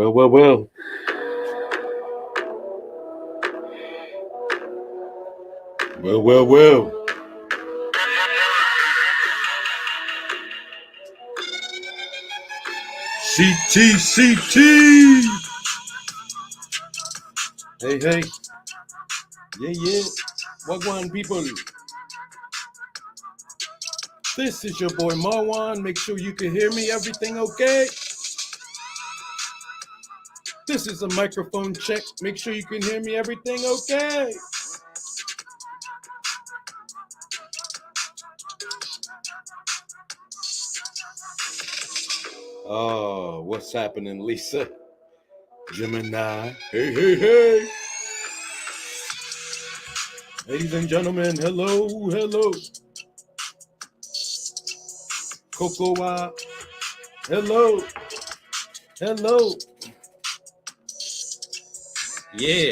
Well, well, well. Well, well, well. CT, CT. Hey, hey. Yeah, yeah. Wagwan people. This is your boy Marwan. Make sure you can hear me. Everything okay? This is a microphone check. Make sure you can hear me. Everything okay? Oh, what's happening, Lisa? Gemini. Hey, hey, hey. Ladies and gentlemen, hello, hello. Cocoa, hello, hello. Yeah.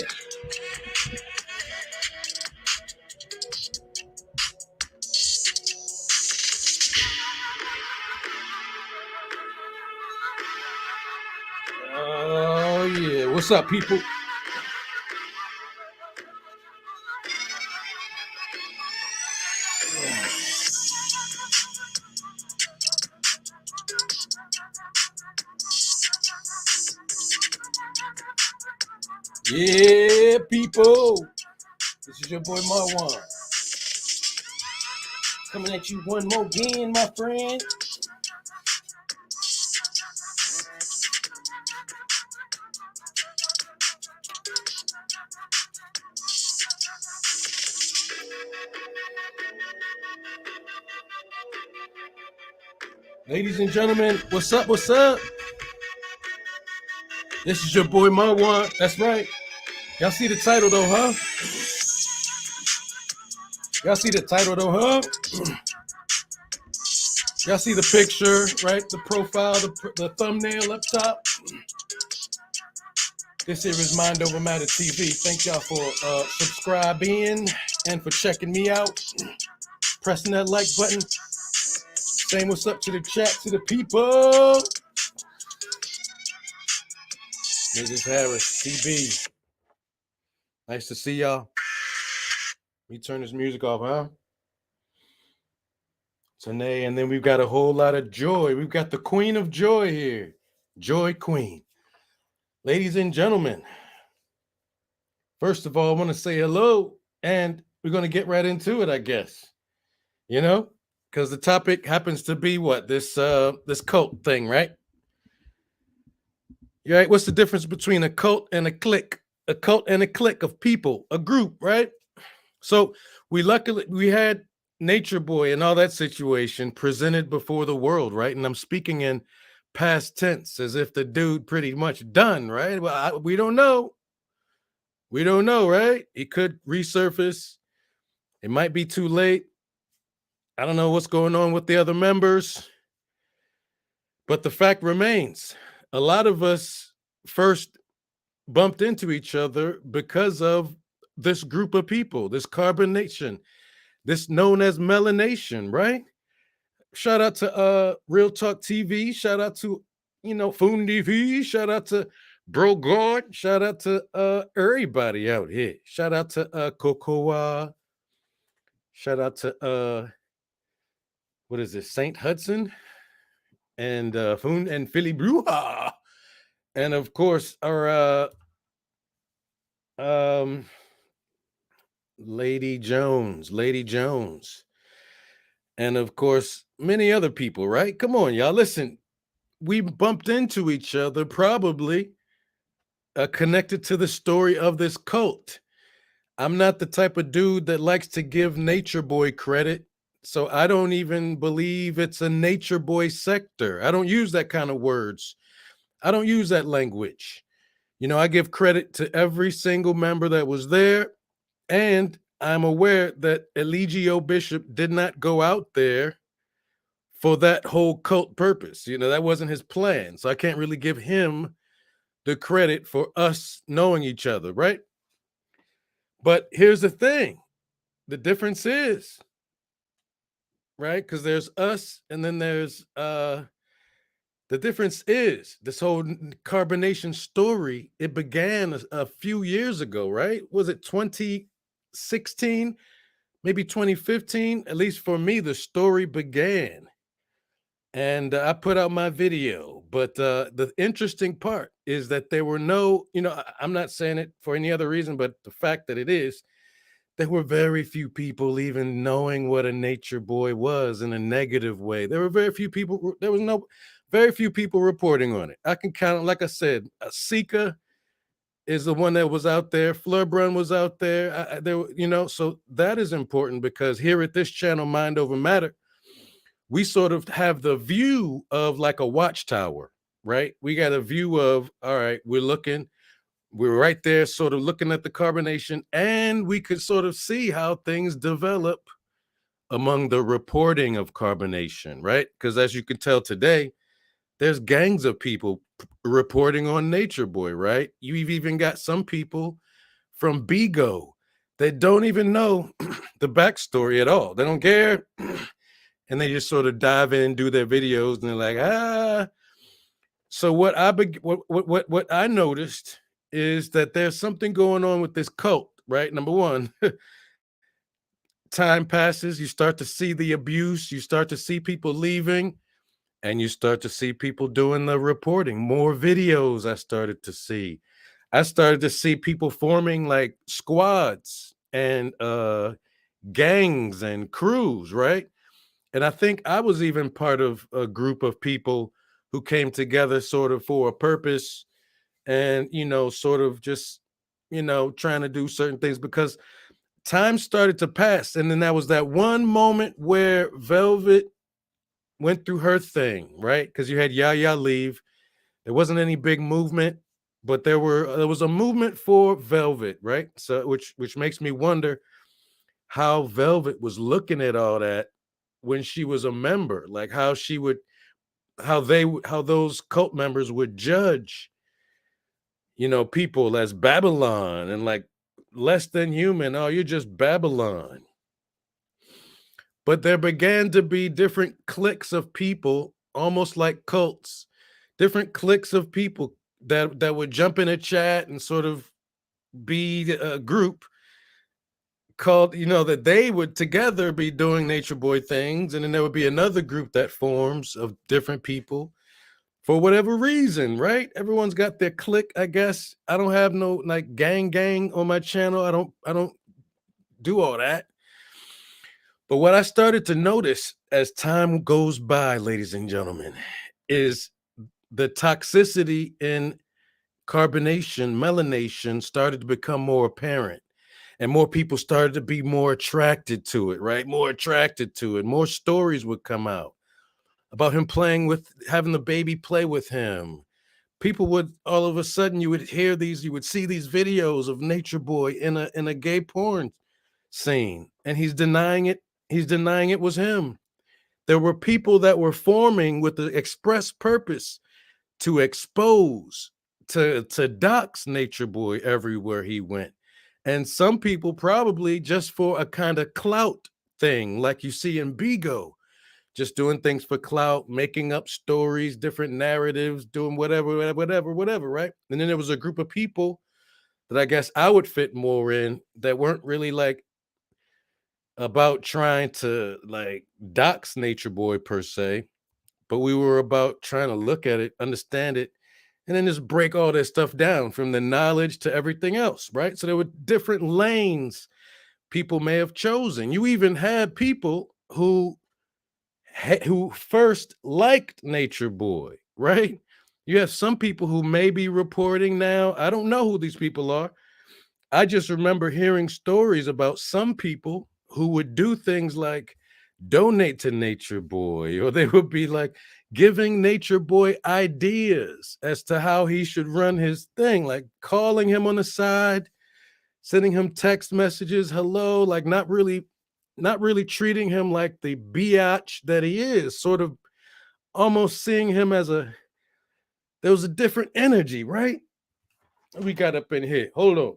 Oh, yeah. What's up, people? Yeah, people. This is your boy Marwan. Coming at you one more again, my friend. Ladies and gentlemen, what's up? What's up? This is your boy Marwan. That's right. Y'all see the title though, huh? Y'all see the title though, huh? Y'all see the picture, right? The profile, the thumbnail up top. This here is Mind Over Matter TV. Thank y'all for subscribing and for checking me out. Pressing that like button. Saying what's up to the chat, to the people. Mrs. Harris, CB. Nice to see y'all. Let me turn this music off, huh? Tanae, and then we've got a whole lot of joy. We've got the Queen of Joy here. Joy Queen. Ladies and gentlemen, first of all, I want to say hello, and we're going to get right into it, I guess. You know, because the topic happens to be what? This cult thing, right? Right? What's the difference between a cult and a clique? A cult and a clique of people, a group, right? So we had Nature Boy and all that situation presented before the world, right? And I'm speaking in past tense as if the dude pretty much done, right? Well, we don't know. We don't know, right? He could resurface. It might be too late. I don't know what's going on with the other members. But the fact remains, a lot of us first bumped into each other because of this group of people, this carbonation, this known as melanation, right? Shout out to Real Talk TV. Shout out to, Fundi V. Shout out to Bro God. Shout out to everybody out here. Shout out to Cocoa. Shout out to what is this? Saint Hudson and Fun and Philly Bruja. And of course, our Lady Jones, and of course, many other people, right? Come on, y'all. Listen, we bumped into each other, probably connected to the story of this cult. I'm not the type of dude that likes to give Nature Boy credit, so I don't even believe it's a Nature Boy sector. I don't use that kind of words. I don't use that language. I give credit to every single member that was there, and I'm aware that Eligio Bishop did not go out there for that whole cult purpose. That wasn't his plan. So I can't really give him the credit for us knowing each other, right? But here's the thing. The difference is, right? Because there's us and then there's The difference is this whole carbonation story, it began a few years ago, right? Was it 2016, maybe 2015? At least for me, the story began. And I put out my video. But the interesting part is that there were no, I'm not saying it for any other reason, but the fact that it is, there were very few people even knowing what a nature boy was in a negative way. There were very few people, there was no, very few people reporting on it. I can count, like I said, Sika is the one that was out there. Flurbrun was out there. So that is important because here at this channel, Mind Over Matter, we sort of have the view of like a watchtower, right? We got a view of, all right, we're right there, sort of looking at the carbonation, and we could sort of see how things develop among the reporting of carbonation, right? Because as you can tell today, there's gangs of people reporting on Nature Boy, right? You've even got some people from Bigo that don't even know the backstory at all. They don't care. And they just sort of dive in, do their videos, and they're like, ah. So what I noticed is that there's something going on with this cult, right? Number one, time passes, you start to see the abuse, you start to see people leaving, and you start to see people doing the reporting. More videos I started to see. I started to see people forming like squads and gangs and crews, right? And I think I was even part of a group of people who came together sort of for a purpose and, sort of just, trying to do certain things because time started to pass. And then that was that one moment where Velvet went through her thing, right? Because you had Yaya leave. There wasn't any big movement, but there was a movement for Velvet, right? So which makes me wonder how Velvet was looking at all that when she was a member, like how those cult members would judge, people as Babylon and like less than human. Oh, you're just Babylon. But there began to be different cliques of people, almost like cults, different cliques of people that would jump in a chat and sort of be a group called, that they would together be doing Nature Boy things. And then there would be another group that forms of different people for whatever reason, right? Everyone's got their clique, I guess. I don't have no like gang on my channel. I don't do all that. But what I started to notice as time goes by, ladies and gentlemen, is the toxicity in carbonation, melanation started to become more apparent. And more people started to be more attracted to it, right? More attracted to it. More stories would come out about him having the baby play with him. People would all of a sudden you would see these videos of Nature Boy in a gay porn scene, and he's denying it. He's denying it was him. There were people that were forming with the express purpose to expose, to dox Nature Boy everywhere he went. And some people probably just for a kind of clout thing, like you see in Bigo, just doing things for clout, making up stories, different narratives, doing whatever, right? And then there was a group of people that I guess I would fit more in that weren't really like about trying to like dox Nature Boy per se, but we were about trying to look at it, understand it, and then just break all that stuff down from the knowledge to everything else, right? So there were different lanes people may have chosen. You even had people who first liked Nature Boy, right? You have some people who may be reporting now. I don't know who these people are. I just remember hearing stories about some people who would do things like donate to Nature Boy, or they would be like giving Nature Boy ideas as to how he should run his thing, like calling him on the side, sending him text messages, hello, like not really treating him like the biatch that he is, sort of almost seeing him as there was a different energy, right? We got up in here. Hold on.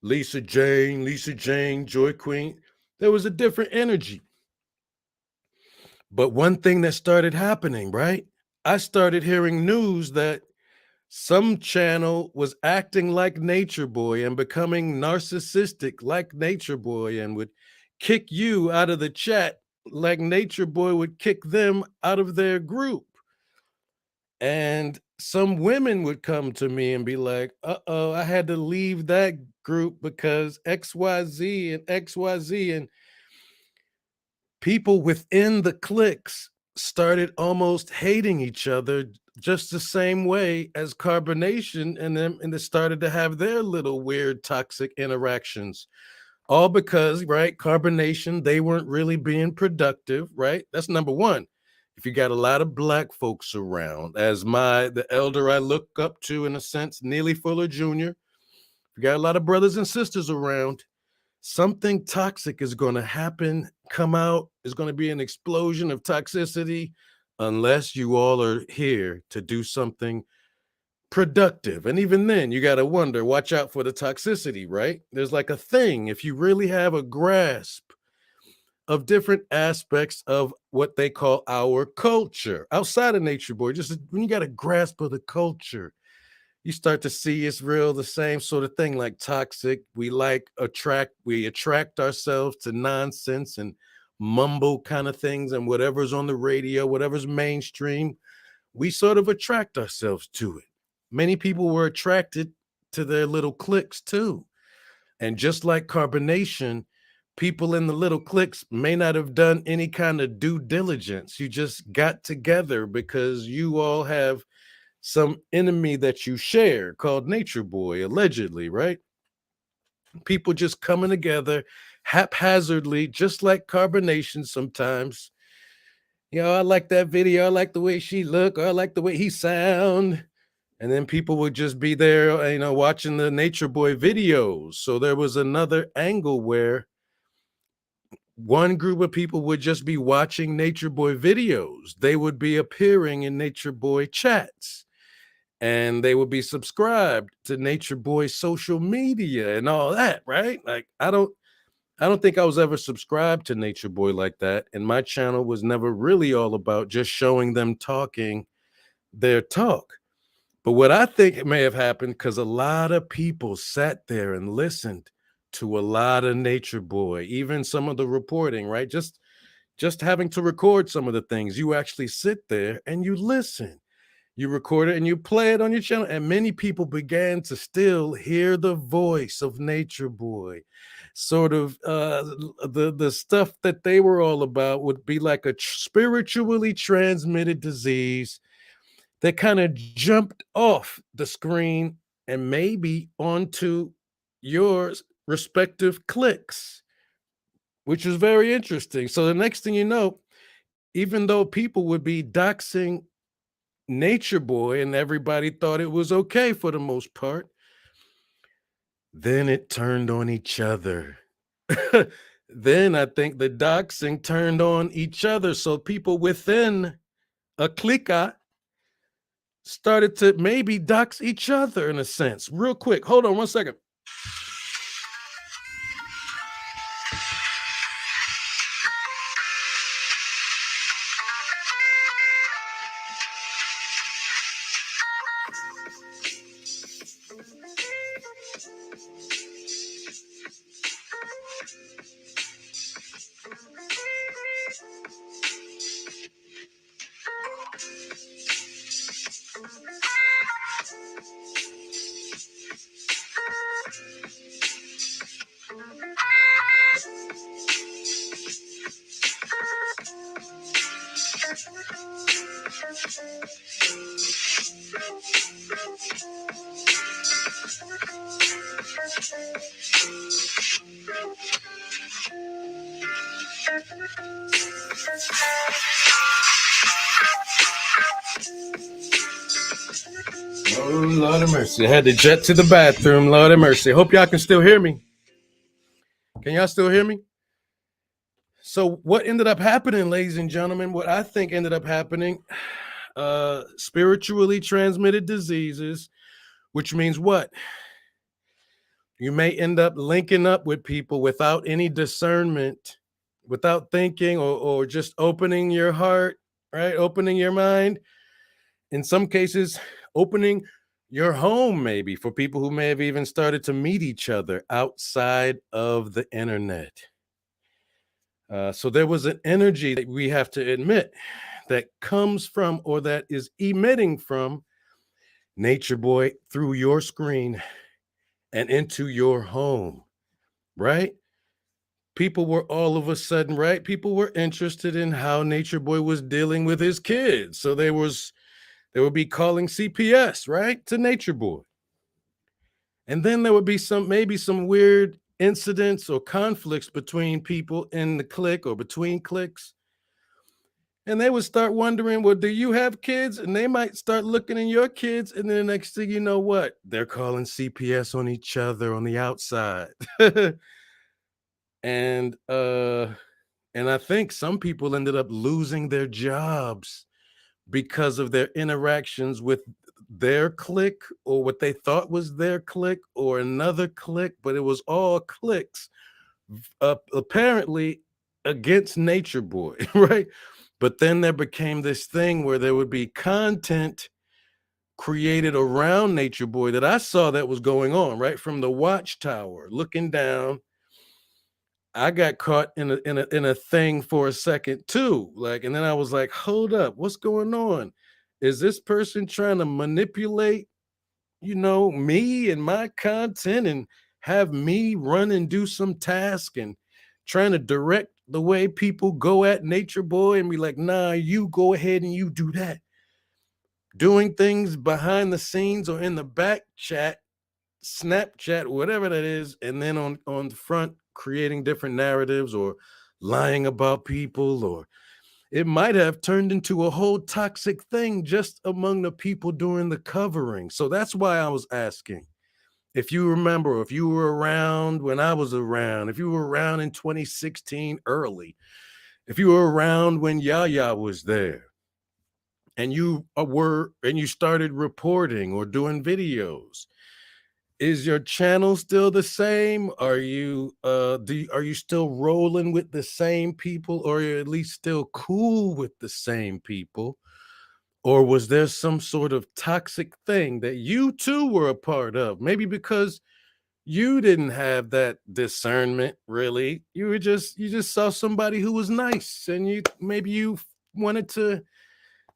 Lisa Jane, Joy Queen. There was a different energy. But one thing that started happening, right? I started hearing news that some channel was acting like Nature Boy and becoming narcissistic like Nature Boy and would kick you out of the chat like Nature Boy would kick them out of their group. And some women would come to me and be like, uh-oh, I had to leave that group because XYZ and XYZ. And people within the cliques started almost hating each other just the same way as carbonation and them, and they started to have their little weird toxic interactions, all because, right, carbonation, they weren't really being productive, right? That's number one. If you got a lot of black folks around, as the elder I look up to in a sense, Neely Fuller Jr., if you got a lot of brothers and sisters around, something toxic is going to happen, come out, is going to be an explosion of toxicity unless you all are here to do something productive. And even then, you got to wonder, watch out for the toxicity, right? There's like a thing, if you really have a grasp of different aspects of what they call our culture outside of Nature Boy, just when you got a grasp of the culture, you start to see it's real the same sort of thing like toxic. We attract ourselves to nonsense and mumble kind of things, and whatever's on the radio, whatever's mainstream, we sort of attract ourselves to it. Many people were attracted to their little cliques too. And just like carbonation, people in the little cliques may not have done any kind of due diligence. You just got together because you all have some enemy that you share called Nature Boy, allegedly, right? People just coming together haphazardly, just like carbonation sometimes. I like that video. I like the way she look, or I like the way he sound. And then people would just be there, watching the Nature Boy videos. So there was another angle where one group of people would just be watching Nature Boy videos. They would be appearing in Nature Boy chats, and they would be subscribed to Nature Boy social media and all that, right? Like I don't think I was ever subscribed to Nature Boy like that, and my channel was never really all about just showing them talking their talk. But what I think it may have happened, because a lot of people sat there and listened to a lot of Nature Boy, even some of the reporting, right? Just having to record some of the things. You actually sit there and you listen. You record it and you play it on your channel, and many people began to still hear the voice of Nature Boy. Sort of the stuff that they were all about would be like a spiritually transmitted disease that kind of jumped off the screen and maybe onto your respective cliques, which was very interesting. So the next thing you know, even though people would be doxing Nature Boy and everybody thought it was okay for the most part, then it turned on each other. Then I think the doxing turned on each other. So people within a clique started to maybe dox each other in a sense. Real quick, hold on one second. Oh, Lord of mercy. I had to jet to the bathroom. Lord of mercy. Hope y'all can still hear me. Can y'all still hear me? So what ended up happening, ladies and gentlemen, what I think ended up happening, spiritually transmitted diseases, which means what? You may end up linking up with people without any discernment, without thinking, or just opening your heart, right? Opening your mind. In some cases, opening your home, maybe for people who may have even started to meet each other outside of the internet. So there was an energy that we have to admit that comes from, or that is emitting from, Nature Boy through your screen and into your home, right? People were all of a sudden, right? People were interested in how Nature Boy was dealing with his kids. So they would be calling CPS, right? To Nature Boy. And then there would be maybe some weird incidents or conflicts between people in the clique or between cliques. And they would start wondering, well, do you have kids? And they might start looking in your kids. And then the next thing you know, what? They're calling CPS on each other on the outside. and uh and I think some people ended up losing their jobs because of their interactions with their clique, or what they thought was their clique, or another clique, but it was all cliques, apparently against Nature Boy, right? But then there became this thing where there would be content created around Nature Boy that I saw that was going on, right? From the watchtower, looking down, I got caught in a thing for a second too. Like, and then I was like, hold up, what's going on? Is this person trying to manipulate, me and my content, and have me run and do some task, and trying to direct the way people go at Nature Boy and be like, nah, you go ahead and you do that. Doing things behind the scenes or in the back chat, Snapchat, whatever that is, and then on the front creating different narratives, or lying about people, or it might have turned into a whole toxic thing just among the people doing the covering. So that's why I was asking. If you remember, if you were around when I was around, if you were around in 2016 early, if you were around when Yaya was there, and you started reporting or doing videos, is your channel still the same? Are you still rolling with the same people, or are you at least still cool with the same people? Or was there some sort of toxic thing that you too were a part of? Maybe because you didn't have that discernment, really. You just saw somebody who was nice, and you wanted to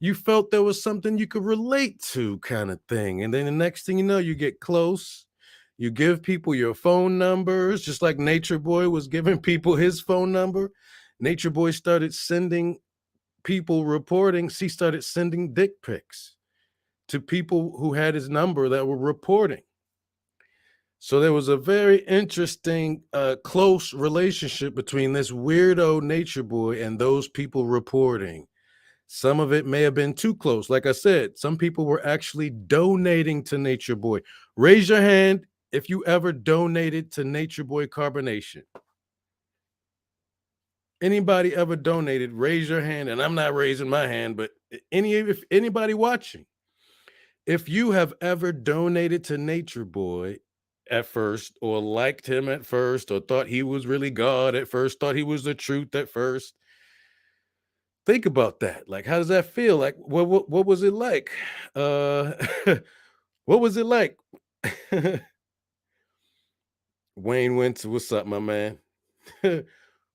you felt there was something you could relate to, kind of thing. And then the next thing you know, you get close, you give people your phone numbers, just like Nature Boy was giving people his phone number. Nature Boy started sending people reporting, he started sending dick pics to people who had his number that were reporting. So there was a very interesting, close relationship between this weirdo Nature Boy and those people reporting. Some of it may have been too close. Like I said, some people were actually donating to Nature Boy. Raise your hand if you ever donated to Nature Boy carbonation. Anybody ever donated? Raise your hand. And I'm not raising my hand, but if anybody watching, if you have ever donated to Nature Boy at first, or liked him at first, or thought he was really God at first, thought he was the truth at first, think about that. Like, how does that feel? Like, what was it like? Uh, what was it like? Wayne Winter, what's up, my man?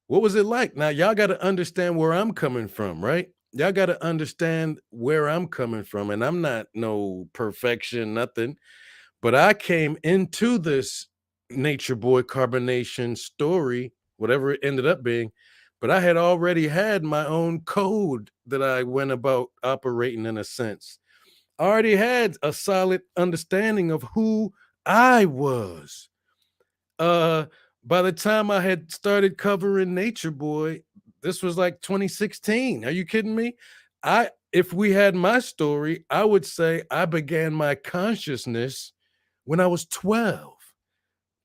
What was it like? Now, y'all got to understand where I'm coming from, right? Y'all got to understand where I'm coming from, and I'm not no perfection, nothing. But I came into this Nature Boy carbonation story, whatever it ended up being, but I had already had my own code that I went about operating, in a sense. I already had a solid understanding of who I was. Uh, by the time I had started covering Nature Boy, this was like 2016. Are you kidding me? If we had my story, I would say I began my consciousness when I was 12,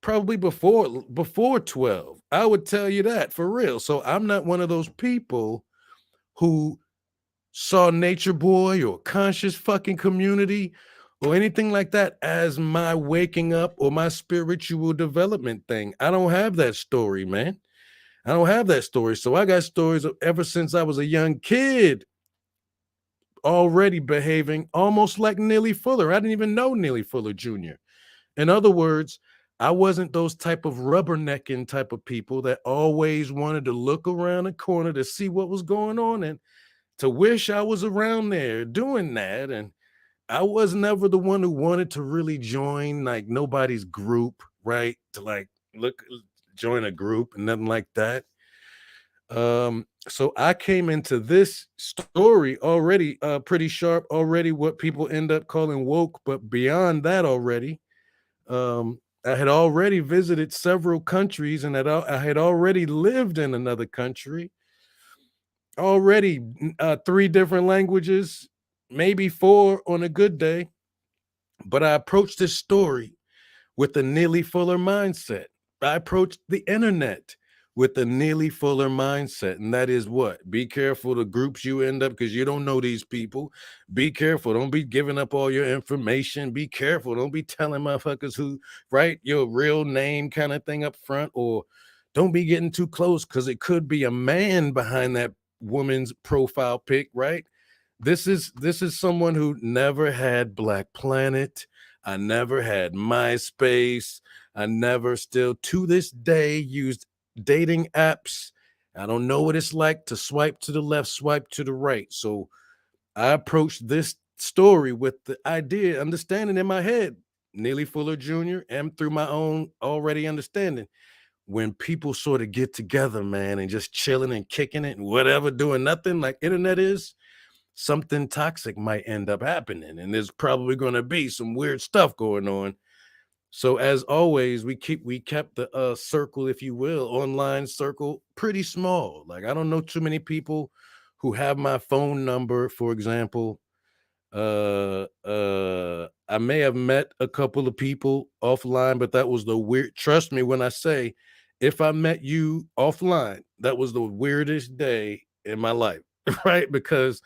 probably before 12. I would tell you that for real. So I'm not one of those people who saw Nature Boy or conscious fucking community or anything like that as my waking up or my spiritual development thing. I don't have that story, man. I don't have that story. So I got stories of ever since I was a young kid already behaving almost like Neely Fuller. I didn't even know Neely Fuller Jr. In other words, I wasn't those type of rubbernecking type of people that always wanted to look around the corner to see what was going on and to wish I was around there doing that. And I was never the one who wanted to really join like nobody's group, right? To like look join a group and nothing like that. So I came into this story already pretty sharp, already what people end up calling woke, but beyond that already, I had already visited several countries and I had already lived in another country, already three different languages, maybe four on a good day. But I approached this story with a Neely Fuller mindset. I approached the internet with a Neely Fuller mindset. And that is what? Be careful the groups you end up because you don't know these people. Be careful. Don't be giving up all your information. Be careful. Don't be telling motherfuckers who, right, your real name kind of thing up front, or don't be getting too close because it could be a man behind that woman's profile pic, right? This is someone who never had Black Planet. I never had MySpace. I never still to this day used dating apps. I don't know what it's like to swipe to the left, swipe to the right. So I approached this story with the idea, understanding in my head, Neely Fuller Jr., and through my own already understanding. When people sort of get together, man, and just chilling and kicking it and whatever, doing nothing like internet is, something toxic might end up happening. And there's probably going to be some weird stuff going on. So as always, we kept the circle, if you will, online circle pretty small. Like I don't know too many people who have my phone number, for example. I may have met a couple of people offline, but that was the weird. Trust me when I say, if I met you offline, that was the weirdest day in my life, right? Because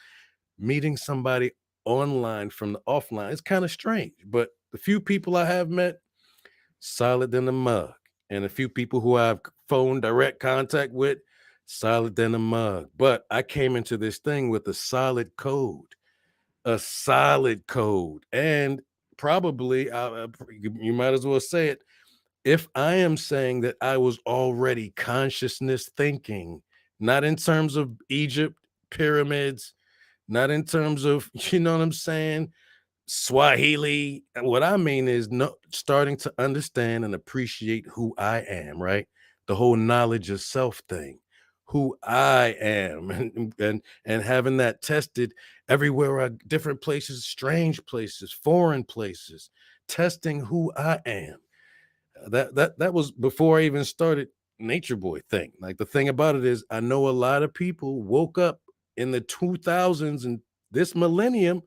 meeting somebody online from the offline is kind of strange. But the few people I have met, solid than a mug. And a few people who I've phone direct contact with, solid than a mug. But I came into this thing with a solid code. And probably, you might as well say it, if I am saying that I was already consciousness thinking, not in terms of Egypt, pyramids, not in terms of, you know what I'm saying, Swahili. What I mean is no, starting to understand and appreciate who I am, right? The whole knowledge of self thing, who I am, and having that tested everywhere, different places, strange places, foreign places, testing who I am. That was before I even started Nature Boy thing. Like the thing about it is, I know a lot of people woke up in the 2000s and this millennium,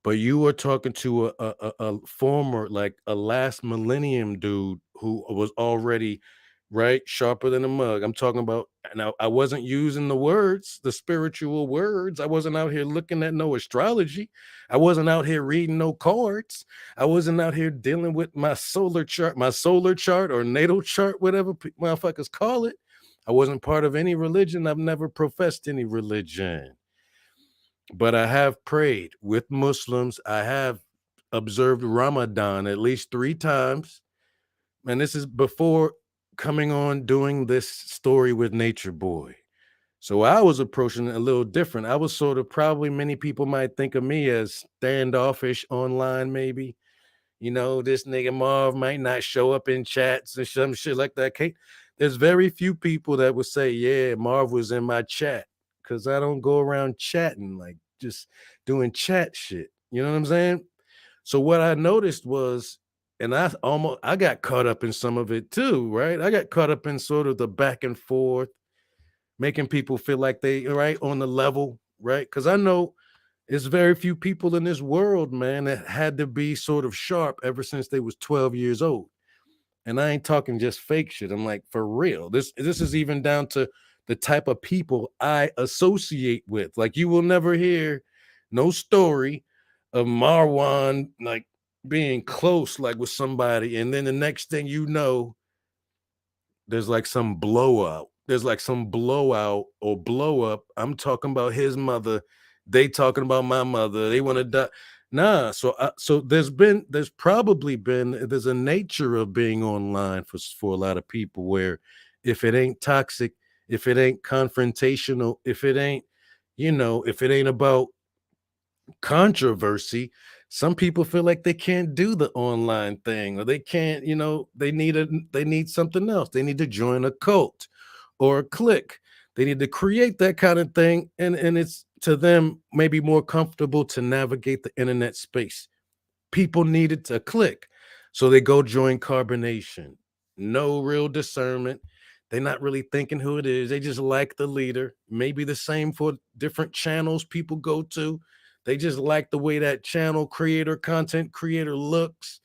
but you were talking to a former, like a last millennium dude who was already right sharper than a mug. I'm talking about now. I wasn't using the words, the spiritual words. I wasn't out here looking at no astrology. I wasn't out here reading no cards. I wasn't out here dealing with my solar chart or natal chart, whatever motherfuckers call it. I wasn't part of any religion. I've never professed any religion, but I have prayed with Muslims. I have observed Ramadan at least 3 times. And this is before coming on doing this story with Nature Boy. So I was approaching it a little different. I was sort of, probably many people might think of me as standoffish online, maybe. You know, this nigga Marv might not show up in chats and some shit like that. There's very few people that would say, yeah, Marv was in my chat, because I don't go around chatting, like just doing chat shit. You know what I'm saying? So what I noticed was, and I got caught up in some of it too, right? I got caught up in sort of the back and forth, making people feel like they right on the level, right? Because I know there's very few people in this world, man, that had to be sort of sharp ever since they was 12 years old. And I ain't talking just fake shit. I'm like, for real. This is even down to the type of people I associate with. Like you will never hear no story of Marwan like being close like with somebody, and then the next thing you know, there's like some blowout. there's like some blowout or blow up. I'm talking about his mother. They talking about my mother. They want to die. Nah, so there's probably been there's a nature of being online for a lot of people where if it ain't toxic, if it ain't confrontational, if it ain't, if it ain't about controversy, some people feel like they can't do the online thing or they can't, they need something else. They need to join a cult or a clique. They need to create that kind of thing, and it's to them maybe more comfortable to navigate the internet space. People needed to click. So they go join carbonation. No real discernment. They're not really thinking who it is. They just like the leader. Maybe the same for different channels people go to. They just like the way that channel creator, content creator looks,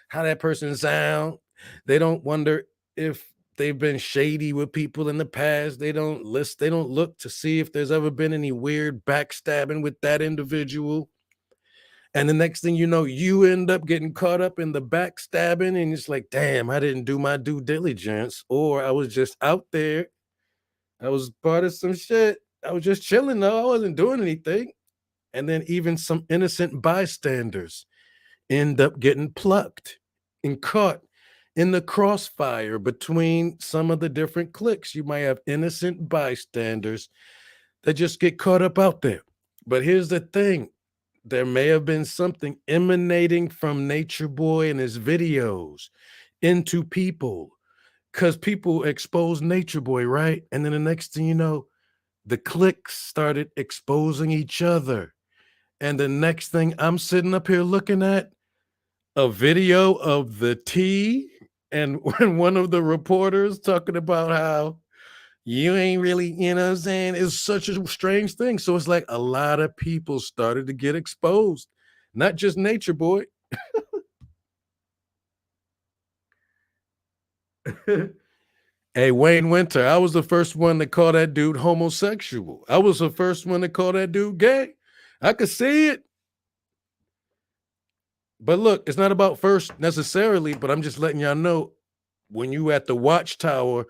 how that person sound. They don't wonder if they've been shady with people in the past. They don't look to see if there's ever been any weird backstabbing with that individual. And the next thing you know, you end up getting caught up in the backstabbing, and it's like, damn, I didn't do my due diligence, or I was just out there. I was part of some shit. I was just chilling though. I wasn't doing anything. And then even some innocent bystanders end up getting plucked and caught in the crossfire between some of the different cliques. You might have innocent bystanders that just get caught up out there. But here's the thing, there may have been something emanating from Nature Boy and his videos into people because people expose Nature Boy, right? And then the next thing you know, the cliques started exposing each other. And the next thing I'm sitting up here looking at a video of the tea and when one of the reporters talking about how you ain't really, what I'm saying? It's such a strange thing. So it's like a lot of people started to get exposed, not just Nature Boy. Hey, Wayne Winter, I was the first one to call that dude homosexual. I was the first one to call that dude gay. I could see it. But look, it's not about first necessarily, but I'm just letting y'all know when you at the watchtower,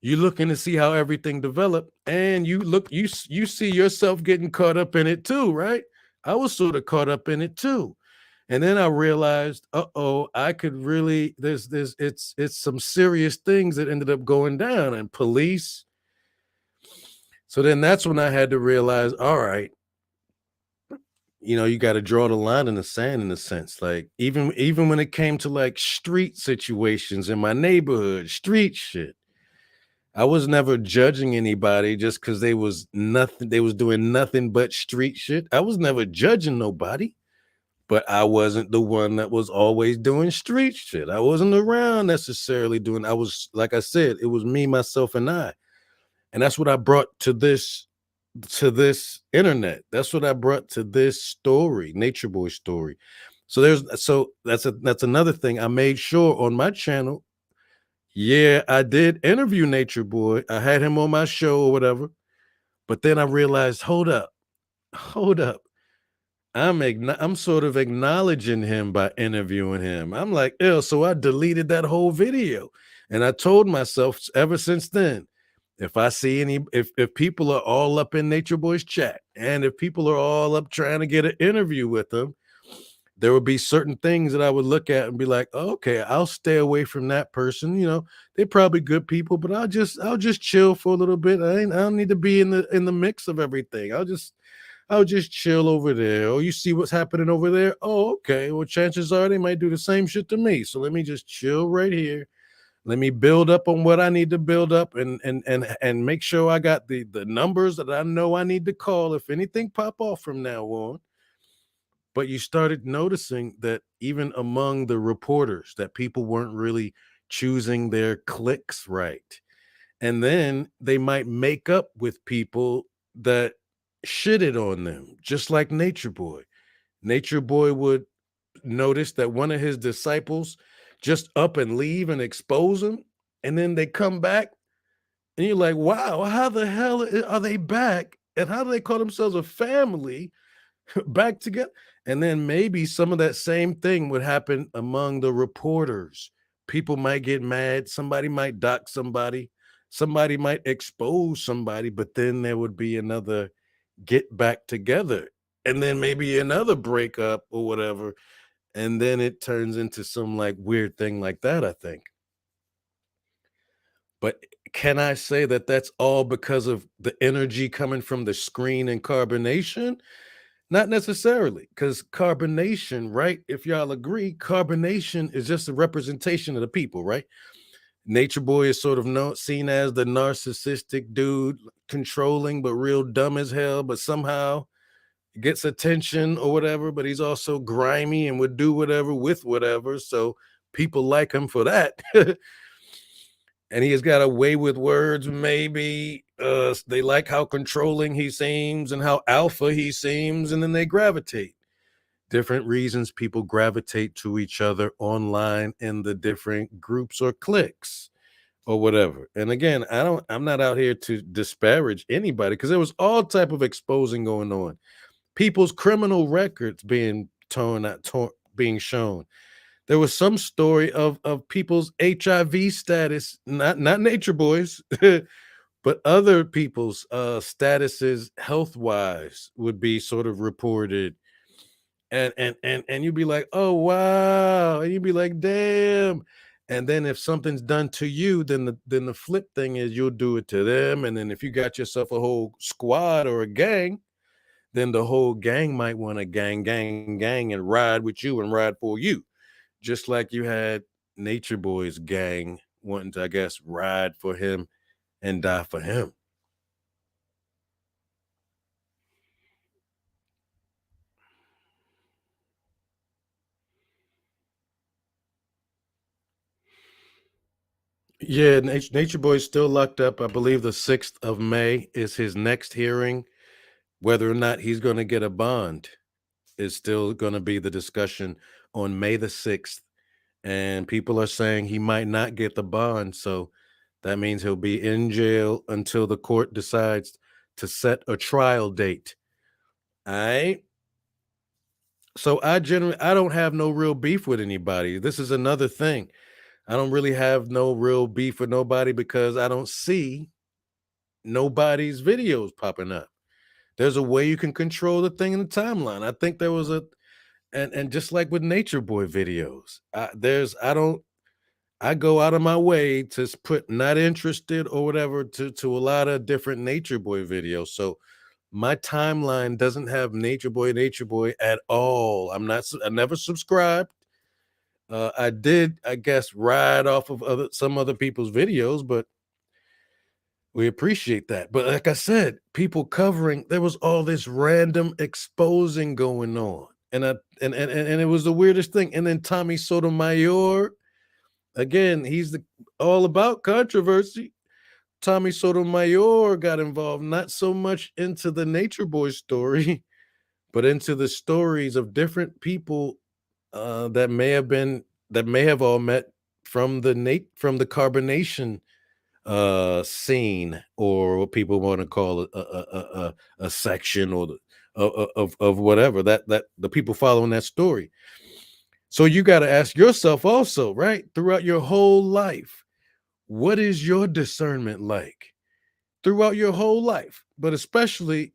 you looking to see how everything developed, and you see yourself getting caught up in it too, right? I was sort of caught up in it too. And then I realized, uh-oh, I could really there's it's some serious things that ended up going down and police. So then that's when I had to realize, all right, you got to draw the line in the sand in a sense. Like even when it came to like street situations in my neighborhood, street shit. I was never judging anybody just because they was doing nothing but street shit. I was never judging nobody, but I wasn't the one that was always doing street shit. I wasn't around necessarily doing, I was, like I said, it was me, myself, and I. And that's what I brought to this internet. That's what I brought to this story, Nature Boy story. So that's another thing. I made sure on my channel, yeah, I did interview Nature Boy. I had him on my show or whatever. But then I realized, hold up. I'm sort of acknowledging him by interviewing him. I'm like, ew, so I deleted that whole video. And I told myself ever since then, if I see if people are all up in Nature Boy's chat, and if people are all up trying to get an interview with him, there would be certain things that I would look at and be like, "Oh, okay, I'll stay away from that person. They're probably good people, but I'll just chill for a little bit. I don't need to be in the mix of everything. I'll just chill over there. Oh, you see what's happening over there? Oh, okay. Well, chances are they might do the same shit to me. So let me just chill right here. Let me build up on what I need to build up and make sure I got the numbers that I know I need to call if anything pop off from now on." But you started noticing that even among the reporters that people weren't really choosing their clicks right. And then they might make up with people that shitted on them, just like Nature Boy. Nature Boy would notice that one of his disciples just up and leave and expose him, and then they come back, and you're like, wow, how the hell are they back? And how do they call themselves a family back together? And then maybe some of that same thing would happen among the reporters. People might get mad, somebody might dock somebody. somebody might expose somebody, but then there would be another get back together, and then maybe another breakup or whatever, and then it turns into some like weird thing like that, I think. But can I say that that's all because of the energy coming from the screen and carbonation? Not necessarily, because carbonation, right? If y'all agree, carbonation is just a representation of the people, right? Nature Boy is sort of seen as the narcissistic dude, controlling but real dumb as hell, but somehow gets attention or whatever. But he's also grimy and would do whatever with whatever. So people like him for that. And he has got a way with words, maybe. They like how controlling he seems and how alpha he seems, and then they gravitate. Different reasons people gravitate to each other online in the different groups or cliques or whatever. And again, I'm not out here to disparage anybody because there was all type of exposing going on. People's criminal records being being shown. There was some story of people's HIV status, not Nature Boys, but other people's statuses health wise would be sort of reported, and you'd be like, oh wow, and you'd be like, damn. And then if something's done to you, then the flip thing is you'll do it to them. And then if you got yourself a whole squad or a gang, then the whole gang might want to gang and ride with you and ride for you. Just like you had Nature Boy's gang wanting to, I guess, ride for him and die for him. Yeah, Nature Boy's still locked up. I believe the 6th of May is his next hearing. Whether or not he's going to get a bond is still going to be the discussion on May the 6th. And people are saying he might not get the bond. So that means he'll be in jail until the court decides to set a trial date. All right. So I don't have no real beef with anybody. This is another thing. I don't really have no real beef with nobody because I don't see nobody's videos popping up. There's a way you can control the thing in the timeline. I think there was a and just like with Nature Boy videos, I don't I go out of my way to put not interested or whatever to a lot of different Nature Boy videos. So my timeline doesn't have Nature Boy at all. I never subscribed. I did, I guess, ride off of some other people's videos, but we appreciate that. But like I said, people covering, there was all this random exposing going on. And it was the weirdest thing. And then Tommy Sotomayor, again, he's all about controversy. Tommy Sotomayor got involved, not so much into the Nature Boy story, but into the stories of different people that may have all met from the carbonation scene, or what people want to call a section, or of whatever that the people following that story. So you got to ask yourself also, right, throughout your whole life, what is your discernment like throughout your whole life, but especially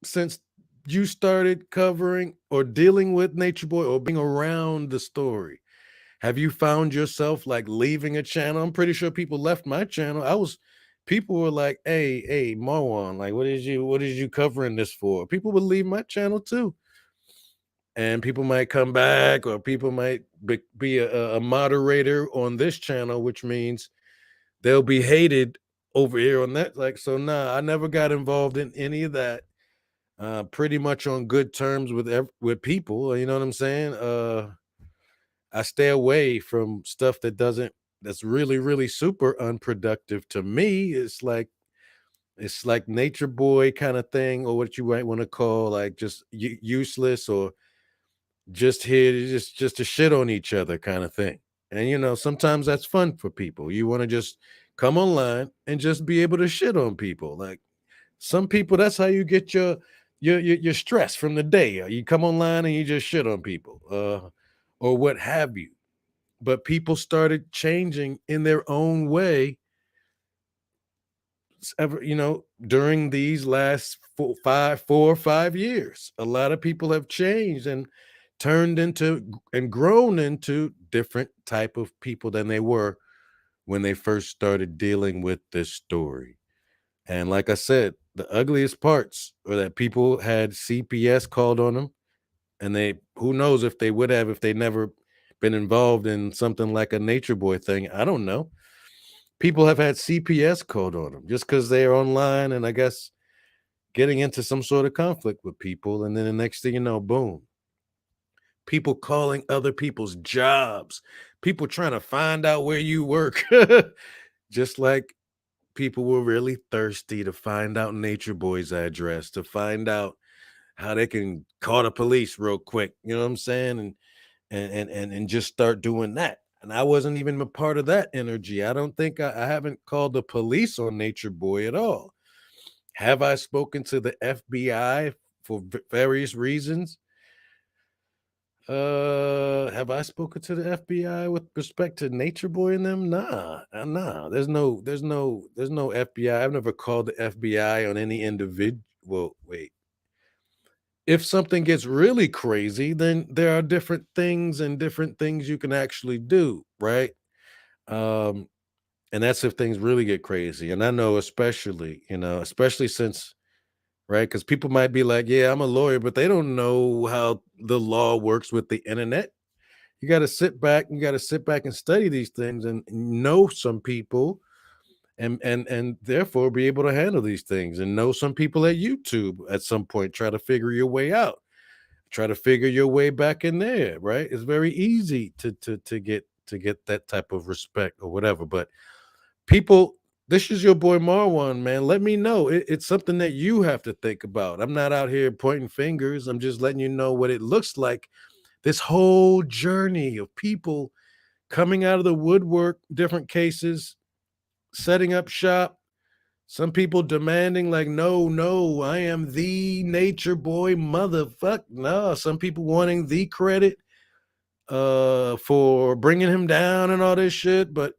since you started covering or dealing with Nature Boy or being around the story? Have you found yourself like leaving a channel? I'm pretty sure people left my channel. People were like, hey, Marwan, like, what is you covering this for? People would leave my channel too. And people might come back, or people might be a moderator on this channel, which means they'll be hated over here on that. Like, so nah, I never got involved in any of that. Pretty much on good terms with people. You know what I'm saying? I stay away from stuff that's really, really super unproductive to me. It's like Nature Boy kind of thing, or what you might want to call like just useless, or just here to just to shit on each other kind of thing. And sometimes that's fun for people. You want to just come online and just be able to shit on people. Like, some people, that's how you get your stress from the day. You come online and you just shit on people, or what have you. But people started changing in their own way ever, during these last 4 or 5 years. A lot of people have changed and turned into and grown into different type of people than they were when they first started dealing with this story. And like I said, the ugliest parts were that people had CPS called on them, and they who knows if they would have if they never been involved in something like a nature boy thing. I don't know. People have had CPS called on them just because they're online and I guess getting into some sort of conflict with people. And then the next thing you know, boom, people calling other people's jobs, people trying to find out where you work. Just like people were really thirsty to find out Nature Boy's address, to find out how they can call the police real quick. You know what I'm saying? And just start doing that. And I wasn't even a part of that energy. I don't think I haven't called the police on Nature Boy at all. Have I spoken to the FBI for various reasons? Have I spoken to the FBI with respect to Nature Boy and them? Nah, nah. There's no FBI. I've never called the FBI on any individual. Well, wait. If something gets really crazy, then there are different things you can actually do, right? Um, and that's if things really get crazy. And I know especially since, right? Because people might be like, yeah, I'm a lawyer, but they don't know how the law works with the internet. You got to sit back and study these things and know some people and therefore be able to handle these things and know some people at YouTube at some point, try to figure your way out, try to figure your way back in there, right? It's very easy to get that type of respect or whatever. But people, this is your boy Marwan, man. Let me know. It's something that you have to think about. I'm not out here pointing fingers. I'm just letting you know what it looks like. This whole journey of people coming out of the woodwork, different cases, setting up shop. Some people demanding, like, no, no, I am the nature boy, motherfucker. No, some people wanting the credit for bringing him down and all this shit. But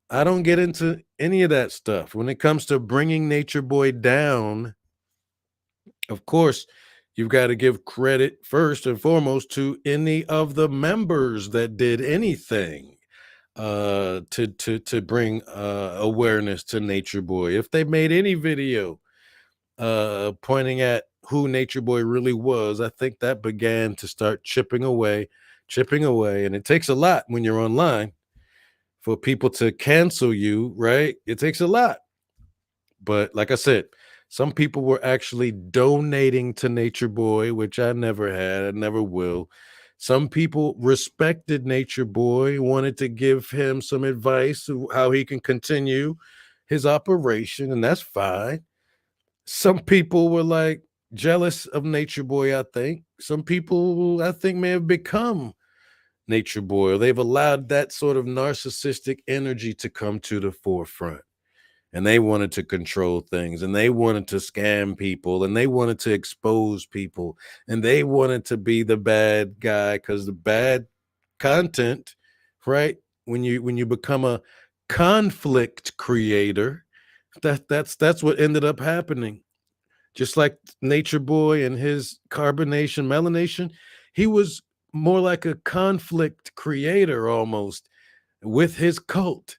I don't get into any of that stuff. When it comes to bringing Nature Boy down, of course, you've got to give credit first and foremost to any of the members that did anything to bring awareness to Nature Boy. If they made any video pointing at who Nature Boy really was, I think that began to start chipping away. And it takes a lot when you're online for people to cancel you, right? It takes a lot. But like I said, some people were actually donating to Nature Boy, which I never had, I never will. Some people respected Nature Boy, wanted to give him some advice of how he can continue his operation, and that's fine. Some people were like jealous of Nature Boy, I think. Some people I think may have become Nature Boy, or they've allowed that sort of narcissistic energy to come to the forefront. And they wanted to control things and they wanted to scam people and they wanted to expose people and they wanted to be the bad guy because the bad content, right? When you become a conflict creator, that's what ended up happening. Just like Nature Boy and his carbonation, melanation, he was more like a conflict creator almost with his cult,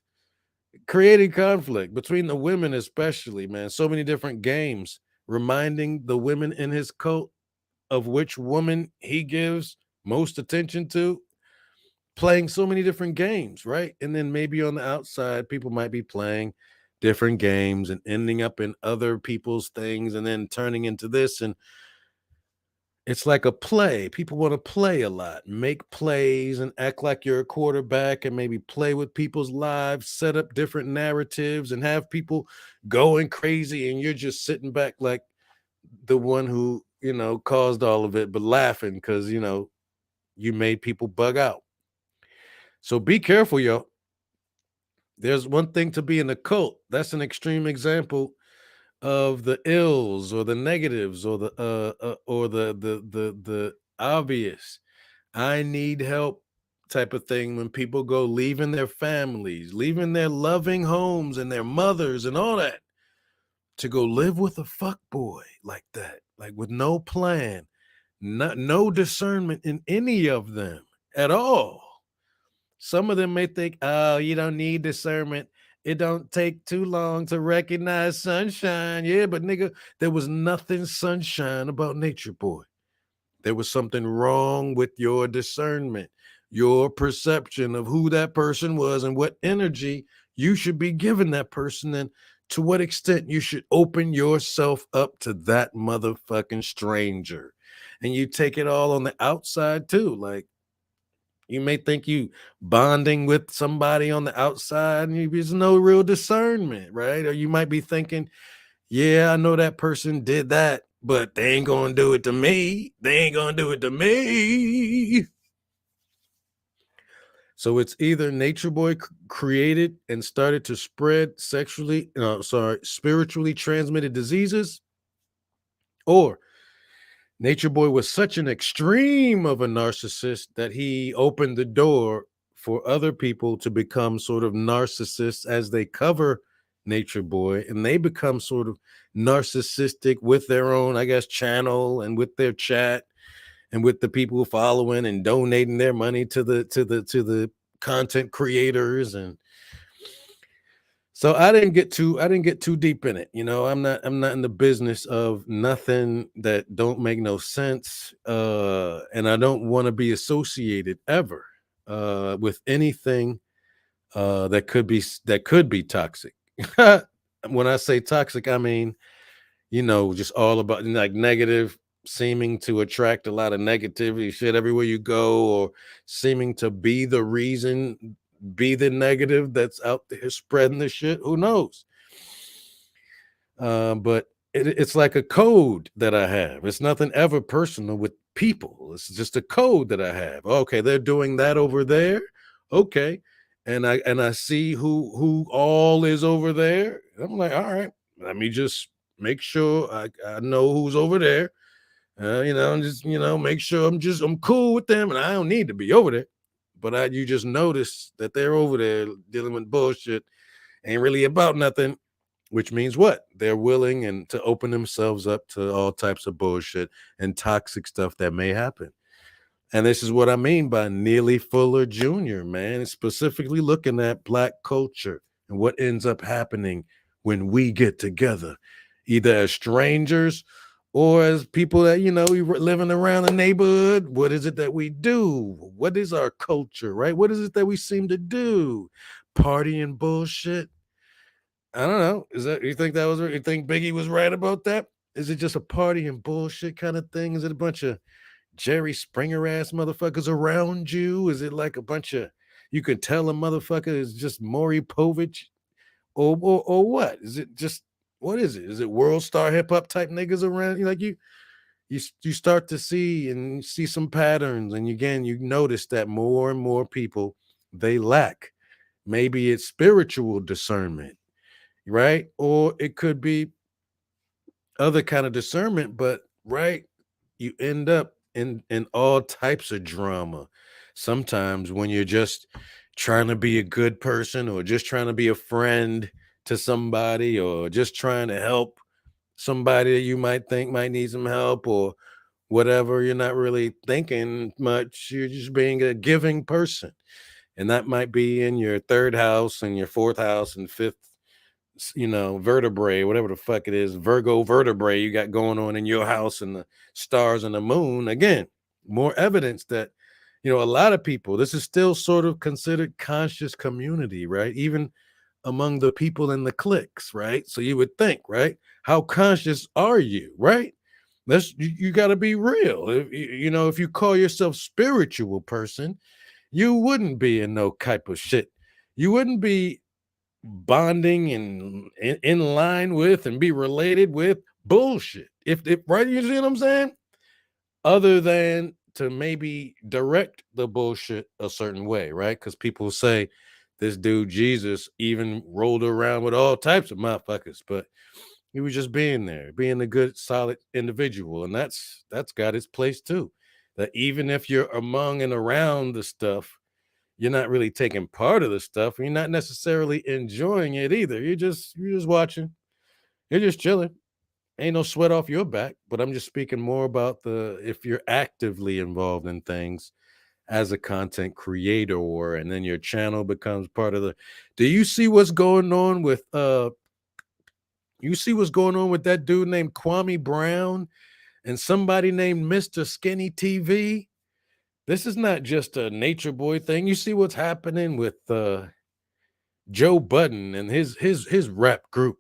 creating conflict between the women, especially, man. So many different games, reminding the women in his cult of which woman he gives most attention to, playing so many different games, right? And then maybe on the outside, people might be playing different games and ending up in other people's things and then turning into this. And it's like a play. People want to play a lot, make plays and act like you're a quarterback and maybe play with people's lives, set up different narratives and have people going crazy. And you're just sitting back like the one who, caused all of it, but laughing because, you made people bug out. So be careful, yo. There's one thing to be in a cult. That's an extreme example of the ills or the negatives or the obvious I need help type of thing when people go leaving their families, leaving their loving homes and their mothers and all that. to go live with a fuck boy like that, like with no plan, no discernment in any of them at all. Some of them may think, oh, you don't need discernment. It don't take too long to recognize sunshine. Yeah, but nigga, there was nothing sunshine about Nature Boy. There was something wrong with your discernment, your perception of who that person was and what energy you should be giving that person, and to what extent you should open yourself up to that motherfucking stranger. And you take it all on the outside too. Like, you may think you bonding with somebody on the outside and there's no real discernment, right? Or you might be thinking, yeah, I know that person did that, but they ain't gonna do it to me. They ain't gonna do it to me. So it's either Nature Boy created and started to spread spiritually transmitted diseases, or Nature Boy was such an extreme of a narcissist that he opened the door for other people to become sort of narcissists as they cover Nature Boy, and they become sort of narcissistic with their own, I guess, channel and with their chat and with the people following and donating their money to the content creators. And so I didn't get too deep in it. You know, I'm not in the business of nothing that don't make no sense. And I don't want to be associated ever with anything that could be toxic. When I say toxic, I mean, you know, just all about like negative, seeming to attract a lot of negativity shit everywhere you go, or seeming to be the reason, be the negative that's out there spreading the shit. Who knows? But it's like a code that I have. It's nothing ever personal with people. It's just a code that I have. Okay, they're doing that over there. Okay. And I see who all is over there. I'm like, all right, let me just make sure I know who's over there. You know, just make sure I'm cool with them, and I don't need to be over there. But you just notice that they're over there dealing with bullshit, ain't really about nothing, which means what? They're willing and to open themselves up to all types of bullshit and toxic stuff that may happen. And this is what I mean by Neely Fuller Jr., man. It's specifically looking at Black culture and what ends up happening when we get together, either as strangers or as people that, we were living around the neighborhood. What is it that we do? What is our culture, right? What is it that we seem to do? Party and bullshit. I don't know. You think you think Biggie was right about that? Is it just a party and bullshit kind of thing? Is it a bunch of Jerry Springer ass motherfuckers around you? Is it like a bunch of, you can tell a motherfucker is just Maury Povich, or what? Is it just, what is it? Is it world star hip hop type niggas around you? Like you start to see some patterns, and again you notice that more and more people, they lack, maybe it's spiritual discernment, right? Or it could be other kind of discernment, but right, you end up in all types of drama. Sometimes when you're just trying to be a good person, or just trying to be a friend to somebody, or just trying to help somebody that you might think might need some help, or whatever, you're not really thinking much. You're just being a giving person. And that might be in your third house and your fourth house and fifth, vertebrae, whatever the fuck it is, Virgo vertebrae you got going on in your house, and the stars and the moon. Again, more evidence that, a lot of people, this is still sort of considered conscious community, right? Even among the people in the cliques, right? So you would think, right? How conscious are you, right? You got to be real. If you call yourself spiritual person, you wouldn't be in no type of shit. You wouldn't be bonding and in line with and be related with bullshit. If right, you see what I'm saying? Other than to maybe direct the bullshit a certain way, right? Because people say this dude Jesus even rolled around with all types of motherfuckers, but he was just being there, being a good, solid individual, and that's got its place too. That even if you're among and around the stuff, you're not really taking part of the stuff. You're not necessarily enjoying it either. You're just watching. You're just chilling. Ain't no sweat off your back. But I'm just speaking more about the if you're actively involved in things as a content creator, or and then your channel becomes part of the. Do you see what's going on with you see what's going on with that dude named Kwame Brown and somebody named Mr. Skinny TV? This is not just a nature boy thing. You see what's happening with Joe Budden and his rap group.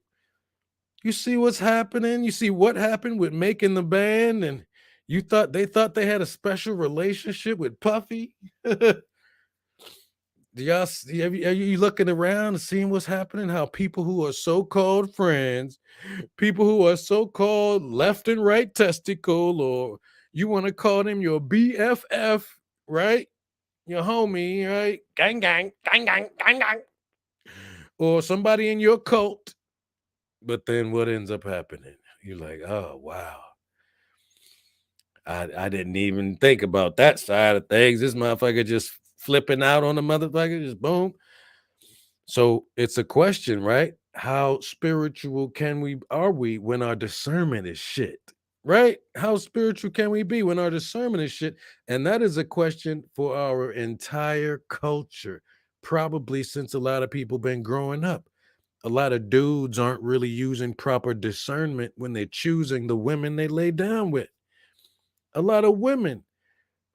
You see what's happening. You see what happened with making the band, and they thought they had a special relationship with Puffy. Do y'all see, are you looking around and seeing what's happening? How people who are so-called friends, people who are so-called left and right testicle, or you want to call them your BFF, right? Your homie, right? Gang, gang, gang, gang, gang, gang. Or somebody in your cult. But then what ends up happening? You're like, oh, wow. I didn't even think about that side of things. This motherfucker just flipping out on the motherfucker, just boom. So it's a question, right? How spiritual are we when our discernment is shit? Right? How spiritual can we be when our discernment is shit? And that is a question for our entire culture, probably since a lot of people been growing up. A lot of dudes aren't really using proper discernment when they're choosing the women they lay down with. A lot of women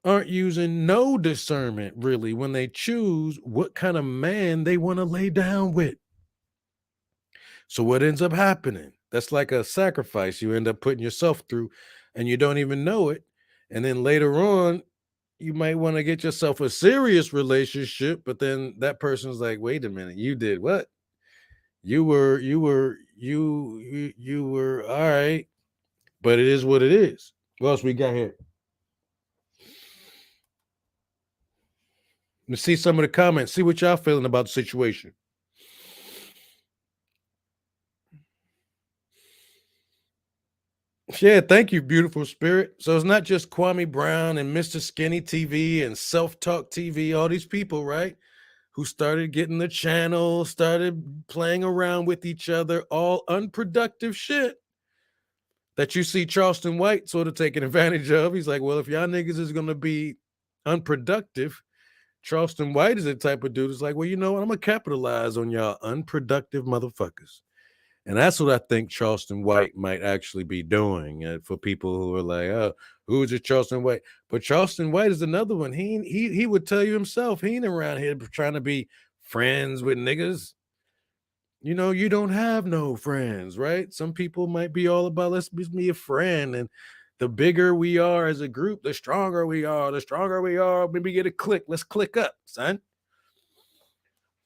aren't using no discernment really when they choose what kind of man they want to lay down with. So what ends up happening? That's like a sacrifice you end up putting yourself through and you don't even know it. And then later on, you might want to get yourself a serious relationship, but then that person's like, wait a minute, you did what? You were all right, but it is what it is. What else we got here? Let's see some of the comments. See what y'all feeling about the situation. Yeah, thank you, beautiful spirit. So it's not just Kwame Brown and Mr. Skinny TV and Self Talk TV, all these people, right? Who started getting the channel, started playing around with each other, all unproductive shit that you see Charleston White sort of taking advantage of. He's like, well, if y'all niggas is going to be unproductive, Charleston White is the type of dude who's like, well, you know what? I'm going to capitalize on y'all unproductive motherfuckers. And that's what I think Charleston White might actually be doing for people who are like, oh, who's it, Charleston White? But Charleston White is another one. He would tell you himself, he ain't around here trying to be friends with niggas. You know, you don't have no friends, right? Some people might be all about let's be a friend. And the bigger we are as a group, the stronger we are. The stronger we are, maybe get a click. Let's click up, son.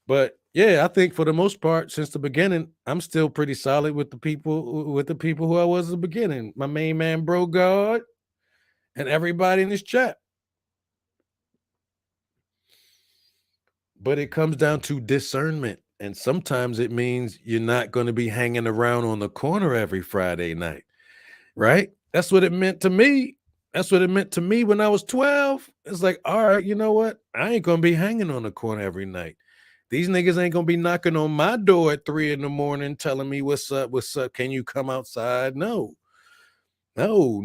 But yeah, I think for the most part, since the beginning, I'm still pretty solid with the people who I was at the beginning. My main man, Bro God, and everybody in this chat. But it comes down to discernment. And sometimes it means you're not going to be hanging around on the corner every Friday night, right? That's what it meant to me. That's what it meant to me when I was 12. It's like, all right, you know what? I ain't going to be hanging on the corner every night. These niggas ain't gonna be knocking on my door at 3 a.m. telling me what's up, what's up. Can you come outside? No. No.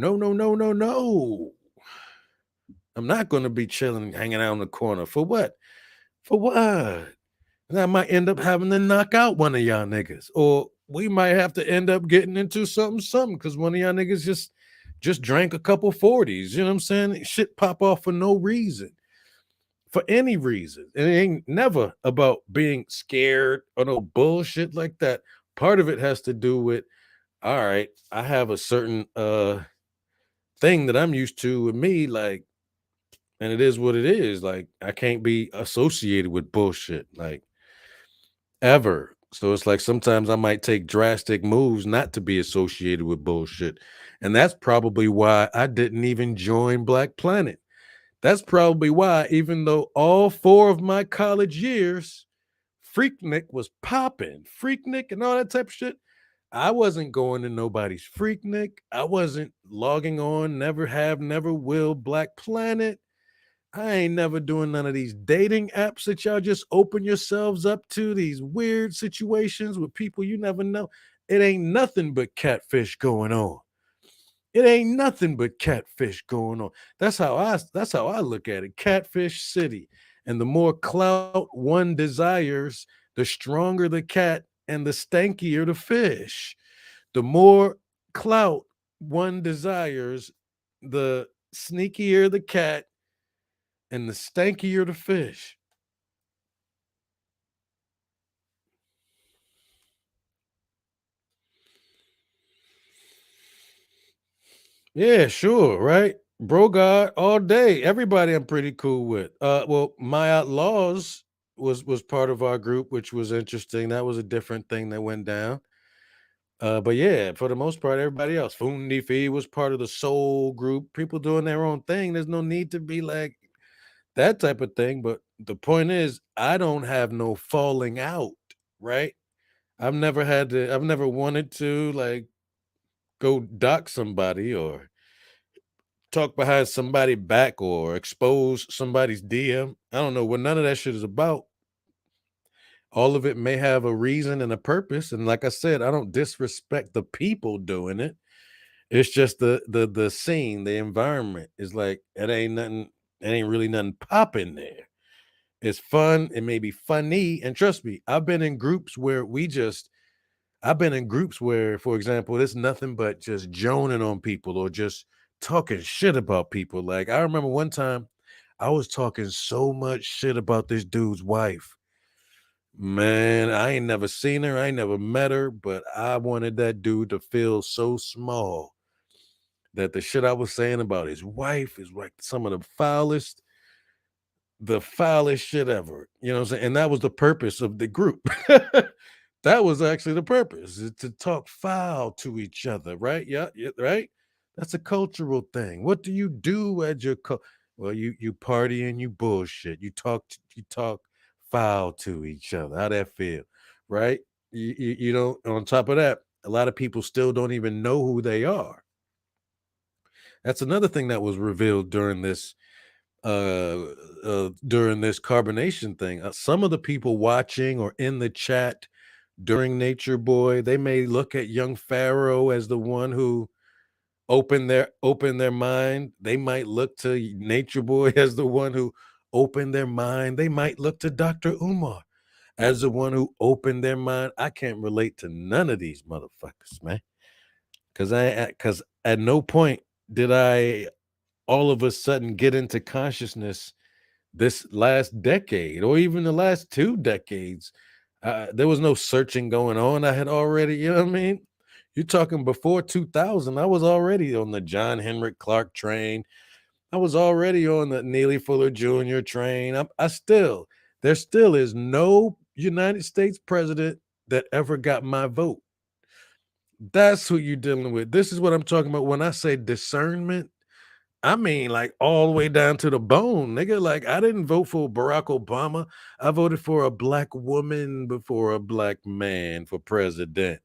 I'm not gonna be chilling, hanging out in the corner. For what? For what? And I might end up having to knock out one of y'all niggas. Or we might have to end up getting into something because one of y'all niggas just drank a couple 40s. You know what I'm saying? Shit pop off for no reason. For any reason. And it ain't never about being scared or no bullshit like that. Part of it has to do with, all right, I have a certain thing that I'm used to with me, like, and it is what it is. Like, I can't be associated with bullshit, like, ever. So it's like sometimes I might take drastic moves not to be associated with bullshit. And that's probably why I didn't even join Black Planet. That's probably why, even though all 4 of my college years, Freaknik was popping, Freaknik and all that type of shit, I wasn't going to nobody's Freaknik. I wasn't logging on, never have, never will, Black Planet. I ain't never doing none of these dating apps that y'all just open yourselves up to, these weird situations with people you never know. it ain't nothing but catfish going on. It ain't nothing but catfish going on. That's how I look at it. Catfish city. And the more clout one desires, the stronger the cat and the stankier the fish. The more clout one desires, the sneakier the cat and the stankier the fish. Yeah, sure, right? Bro God all day. Everybody I'm pretty cool with. Well, My Outlaws was part of our group, which was interesting. That was a different thing that went down. But yeah, for the most part, everybody else. Fundi Fee was part of the soul group. People doing their own thing. There's no need to be like that type of thing. But the point is, I don't have no falling out, right? I've never wanted to like go dock somebody or talk behind somebody back or expose somebody's DM. I don't know what none of that shit is about. All of it may have a reason and a purpose. And like I said, I don't disrespect the people doing it. It's just the scene, the environment is like it ain't nothing, it ain't really nothing popping there. It's fun, it may be funny. And trust me, I've been in groups where, for example, it's nothing but just joning on people or just talking shit about people. Like I remember one time I was talking so much shit about this dude's wife. Man, I ain't never seen her, I ain't never met her, but I wanted that dude to feel so small that the shit I was saying about his wife is like some of the foulest shit ever. You know what I'm saying? And that was the purpose of the group. That was actually the purpose, is to talk foul to each other, right? Yeah, yeah, right? That's a cultural thing. What do you do at your well, you party and you bullshit. You talk foul to each other. How that feel, right? You don't. On top of that, a lot of people still don't even know who they are. That's another thing that was revealed uh, during this carbonation thing. Some of the people watching or in the chat during Nature Boy, they may look at young Pharaoh as the one who opened their mind. They might look to Nature Boy as the one who opened their mind. They might look to Dr. Umar as the one who opened their mind. I can't relate to none of these motherfuckers, man. Cause at no point did I all of a sudden get into consciousness this last decade or even the last 2 decades. There was no searching going on. I had already, you know what I mean? You're talking before 2000. I was already on the John Henrik Clark train. I was already on the Neely Fuller Jr. train. There still is no United States president that ever got my vote. That's who you're dealing with. This is what I'm talking about when I say discernment. I mean, like all the way down to the bone, nigga. Like I didn't vote for Barack Obama. I voted for a black woman before a black man for president.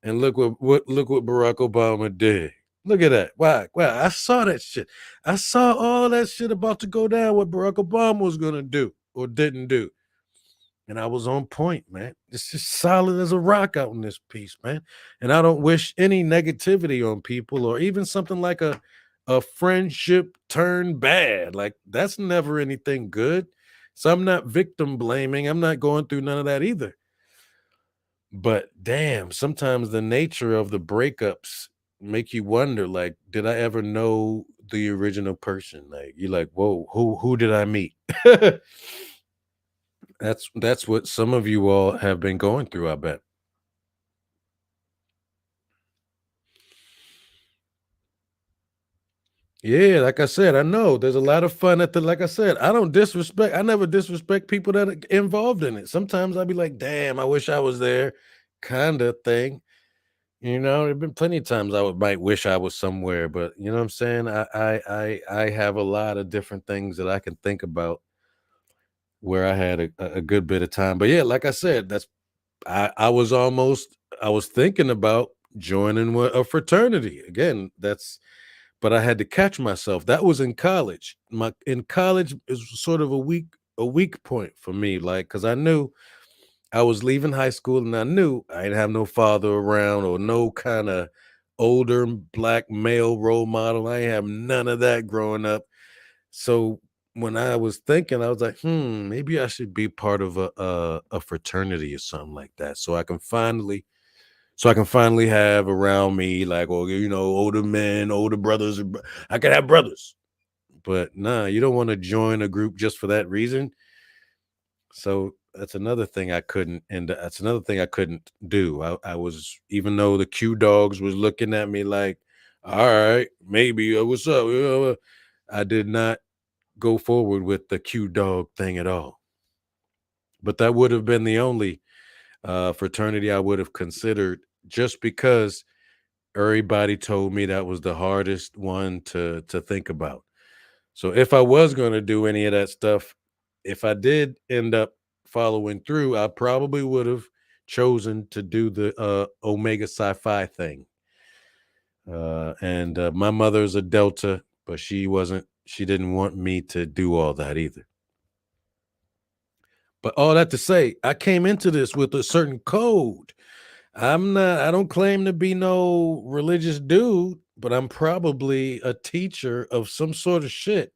And look what Barack Obama did. Look at that. Wow, wow. I saw that shit. I saw all that shit about to go down, what Barack Obama was gonna do or didn't do. And I was on point, man. It's just solid as a rock out in this piece, man. And I don't wish any negativity on people or even something like a friendship turned bad. Like that's never anything good. So I'm not victim blaming. I'm not going through none of that either. But damn, sometimes the nature of the breakups make you wonder, like, did I ever know the original person? Like you're like, whoa, who did I meet? That's what some of you all have been going through, I bet. Yeah, like I said, I know there's a lot of fun at the like I said, I never disrespect people that are involved in it. Sometimes I'll be like, damn, I wish I was there, kind of thing. You know, there've been plenty of times might wish I was somewhere, but you know what I'm saying? I have a lot of different things that I can think about where I had a good bit of time. But yeah, like I said, I was thinking about joining a fraternity. Again, that's but I had to catch myself. That was in college. In college is sort of a weak point for me, like because I knew I was leaving high school and I knew I didn't have no father around or no kind of older black male role model. I ain't have none of that growing up. So when I was thinking, I was like, maybe I should be part of a fraternity or something like that. So I can finally have around me like, or older men, older brothers. I could have brothers, but nah, you don't want to join a group just for that reason. So that's another thing I couldn't do. I was, even though the Q dogs was looking at me like, all right, maybe what's up? I did not go forward with the Q dog thing at all. But that would have been the only fraternity I would have considered, just because everybody told me that was the hardest one to think about. So if I was going to do any of that stuff, if I did end up following through, I probably would have chosen to do the Omega Sci-Fi thing. And my mother's a Delta, but she didn't want me to do all that either. But all that to say, I came into this with a certain code. I don't claim to be no religious dude, but I'm probably a teacher of some sort of shit.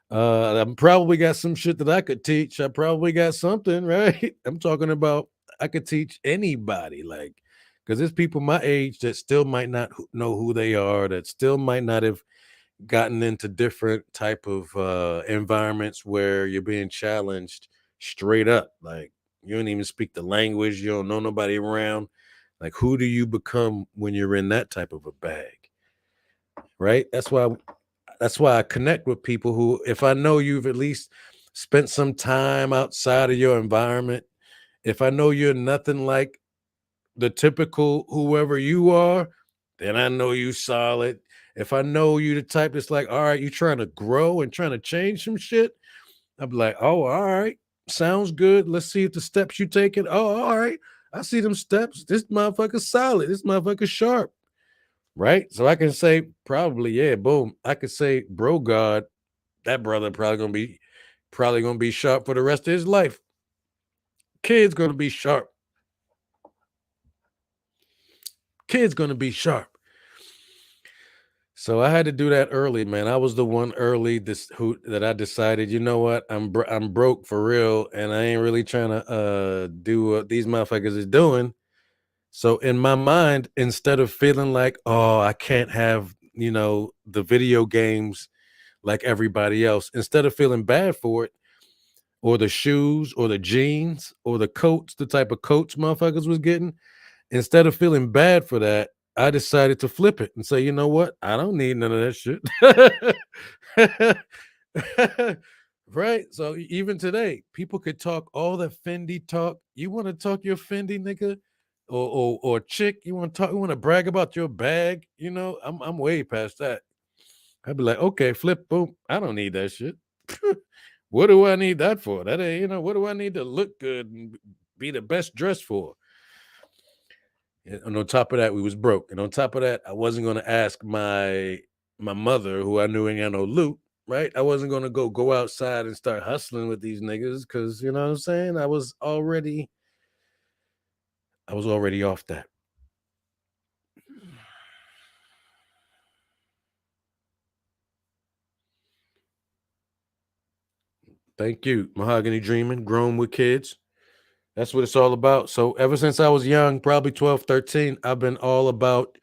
I'm probably got some shit that I could teach. I probably got something, right? I'm talking about I could teach anybody, like, because there's people my age that still might not know who they are, that still might not have gotten into different type of environments where you're being challenged straight up. Like, you don't even speak the language, you don't know nobody around. Like, who do you become when you're in that type of a bag? Right? That's why I connect with people who, if I know you've at least spent some time outside of your environment, if I know you're nothing like the typical whoever you are, then I know you solid. If I know you the type that's like, all right, you trying to grow and trying to change some shit, I'll be like, oh, all right, sounds good. Let's see if the steps you taking. Oh, all right. I see them steps. This motherfucker's solid. This motherfucker's sharp. Right. So I can say probably, yeah, boom. I could say, bro, God, that brother probably gonna be sharp for the rest of his life. Kid's gonna be sharp. Kid's gonna be sharp. So I had to do that early, man. I was the one early this who that I decided, you know what, I'm broke for real, and I ain't really trying to do what these motherfuckers is doing. So in my mind, instead of feeling like, oh, I can't have the video games like everybody else, instead of feeling bad for it, or the shoes, or the jeans, or the coats, the type of coats motherfuckers was getting, instead of feeling bad for that, I decided to flip it and say, you know what? I don't need none of that shit. Right? So even today, people could talk all the Fendi talk. You want to talk your Fendi, nigga? Or chick, you want to brag about your bag? I'm way past that. I'd be like, okay, flip, boom. I don't need that shit. What do I need that for? That ain't, what do I need to look good and be the best dressed for? And on top of that, we was broke. And on top of that, I wasn't gonna ask my mother, who I knew ain't got no loot, right? I wasn't gonna go outside and start hustling with these niggas, because you know what I'm saying? I was already off that. Thank you. Mahogany dreaming, grown with kids. That's what it's all about. So ever since I was young, probably 12, 13, I've been all about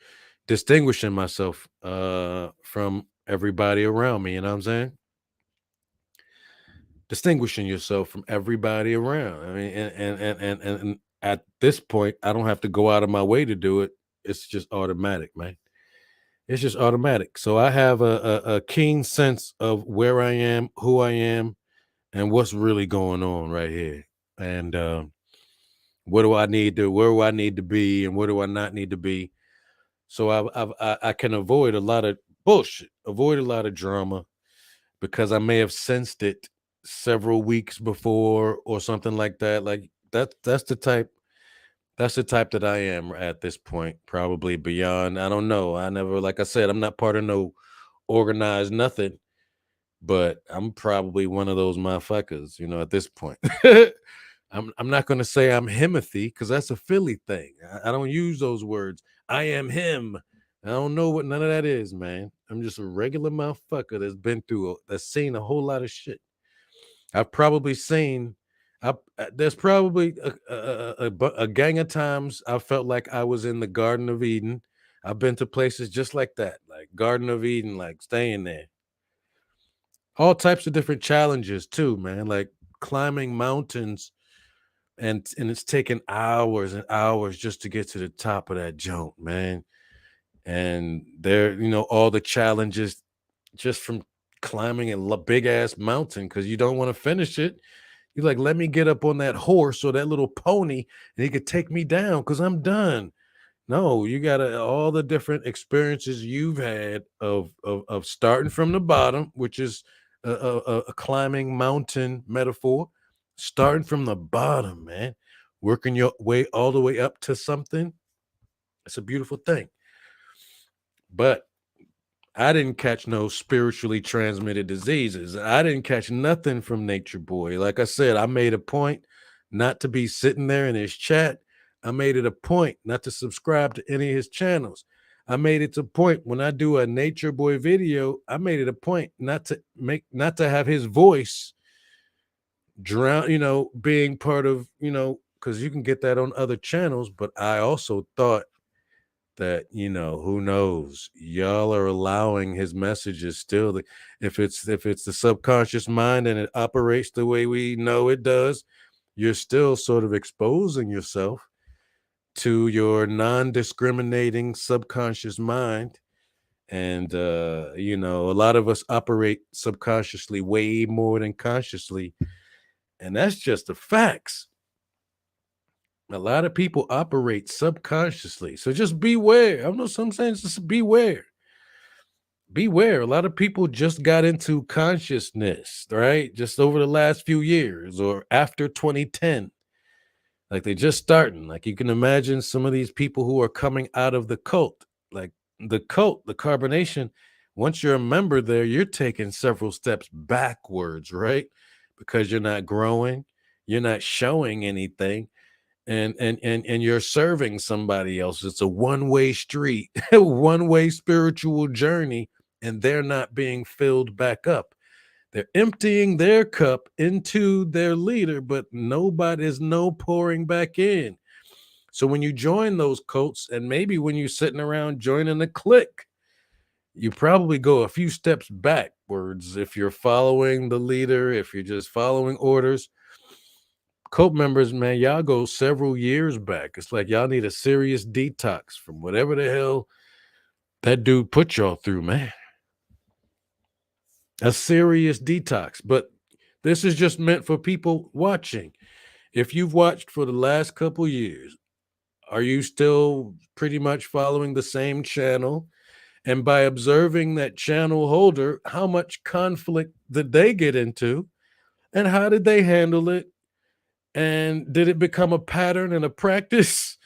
distinguishing myself from everybody around me. You know what I'm saying? Distinguishing yourself from everybody around. I mean, and at this point, I don't have to go out of my way to do it. It's just automatic, man. It's just automatic. So I have a keen sense of where I am, who I am, and what's really going on right here. And where do I need to be, and where do I not need to be? So I can avoid a lot of bullshit, avoid a lot of drama, because I may have sensed it several weeks before or something like that. Like that's the type that I am at this point, probably beyond. I don't know. I never, like I said, I'm not part of no organized nothing, but I'm probably one of those motherfuckers, at this point. I'm not gonna say I'm himothy because that's a Philly thing. I don't use those words. I am him. I don't know what none of that is, man. I'm just a regular motherfucker that's seen a whole lot of shit. I've probably seen. There's probably a gang of times I felt like I was in the Garden of Eden. I've been to places just like that, like Garden of Eden, like staying there. All types of different challenges too, man. Like climbing mountains, and it's taken hours and hours just to get to the top of that jump, man. And there, all the challenges just from climbing a big ass mountain because you don't want to finish it. You're like, let me get up on that horse or that little pony, and he could take me down because I'm done. No, you gotta all the different experiences you've had of starting from the bottom, which is a climbing mountain metaphor, starting from the bottom, man, working your way all the way up to something. It's a beautiful thing. But I didn't catch no spiritually transmitted diseases. I didn't catch nothing from Nature Boy. Like I said, I made a point not to be sitting there in his chat. I made it a point not to subscribe to any of his channels. I made it a point when I do a Nature Boy video, I made it a point not to have his voice drown, being part of, because you can get that on other channels. But I also thought that who knows, y'all are allowing his messages still if it's the subconscious mind and it operates the way we know it does, you're still sort of exposing yourself to your non-discriminating subconscious mind. And a lot of us operate subconsciously way more than consciously, and that's just the facts. A lot of people operate subconsciously. So just beware. I know some saying just beware. Beware. A lot of people just got into consciousness, right? Just over the last few years or after 2010. Like they're just starting. Like you can imagine some of these people who are coming out of the cult, like the cult, the carbonation. Once you're a member there, you're taking several steps backwards, right? Because you're not growing, you're not showing anything, and you're serving somebody else. It's a one-way street, a one-way spiritual journey, and they're not being filled back up. They're emptying their cup into their leader, but nobody's no pouring back in. So when you join those cults, and maybe when you're sitting around joining a clique, you probably go a few steps backwards if you're following the leader, if you're just following orders. Cult members, man, y'all go several years back. It's like y'all need a serious detox from whatever the hell that dude put y'all through, man. A serious detox. But this is just meant for people watching. If you've watched for the last couple years, are you still pretty much following the same channel? And by observing that channel holder, how much conflict did they get into? And how did they handle it? And did it become a pattern and a practice?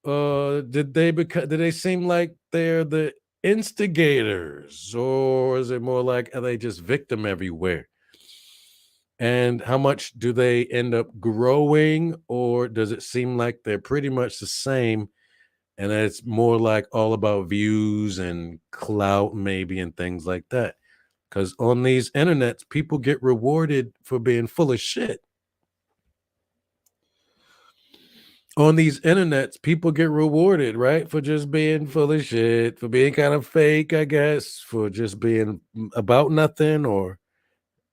Did they seem like they're the instigators, or is it more like are they just victim everywhere? And how much do they end up growing, or does it seem like they're pretty much the same? And it's more like all about views and clout, maybe, and things like that. Because on these internets, people get rewarded for being full of shit. On these internets, people get rewarded, right? For just being full of shit, for being kind of fake, I guess, for just being about nothing or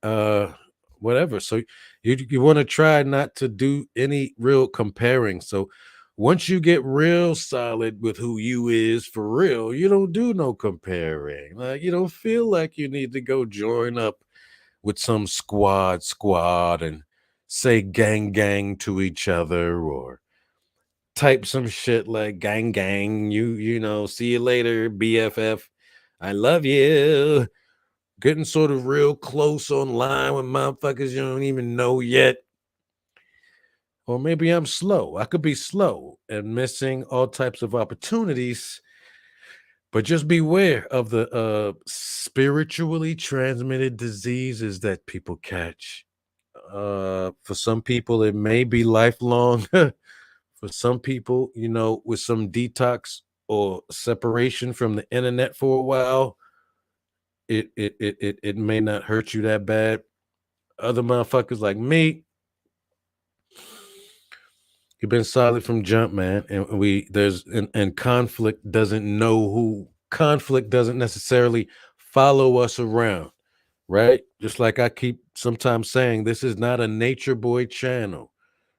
uh whatever. So you want to try not to do any real comparing. So once you get real solid with who you is for real, you don't do no comparing. Like you don't feel like you need to go join up with some squad and say gang to each other or type some shit like gang, see you later, BFF. I love you. Getting sort of real close online with motherfuckers you don't even know yet. Or maybe I'm slow. I could be slow and missing all types of opportunities. But just beware of the spiritually transmitted diseases that people catch. For some people, it may be lifelong. For some people, with some detox or separation from the internet for a while, it may not hurt you that bad. Other motherfuckers like me, you've been solid from jump, man. And and conflict doesn't necessarily follow us around, right? Just like I keep sometimes saying, this is not a nature boy channel,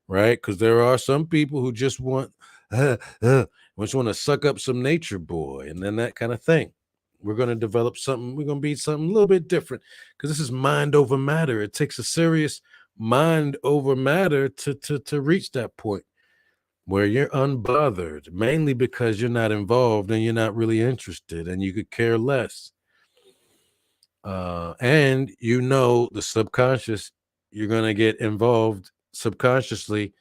right? Because there are some people who just just want to suck up some nature boy and then that kind of thing. We're going to develop something. We're going to be something a little bit different because this is mind over matter. It takes a serious mind over matter to reach that point where you're unbothered, mainly because you're not involved and you're not really interested and you could care less. And the subconscious, you're going to get involved subconsciously,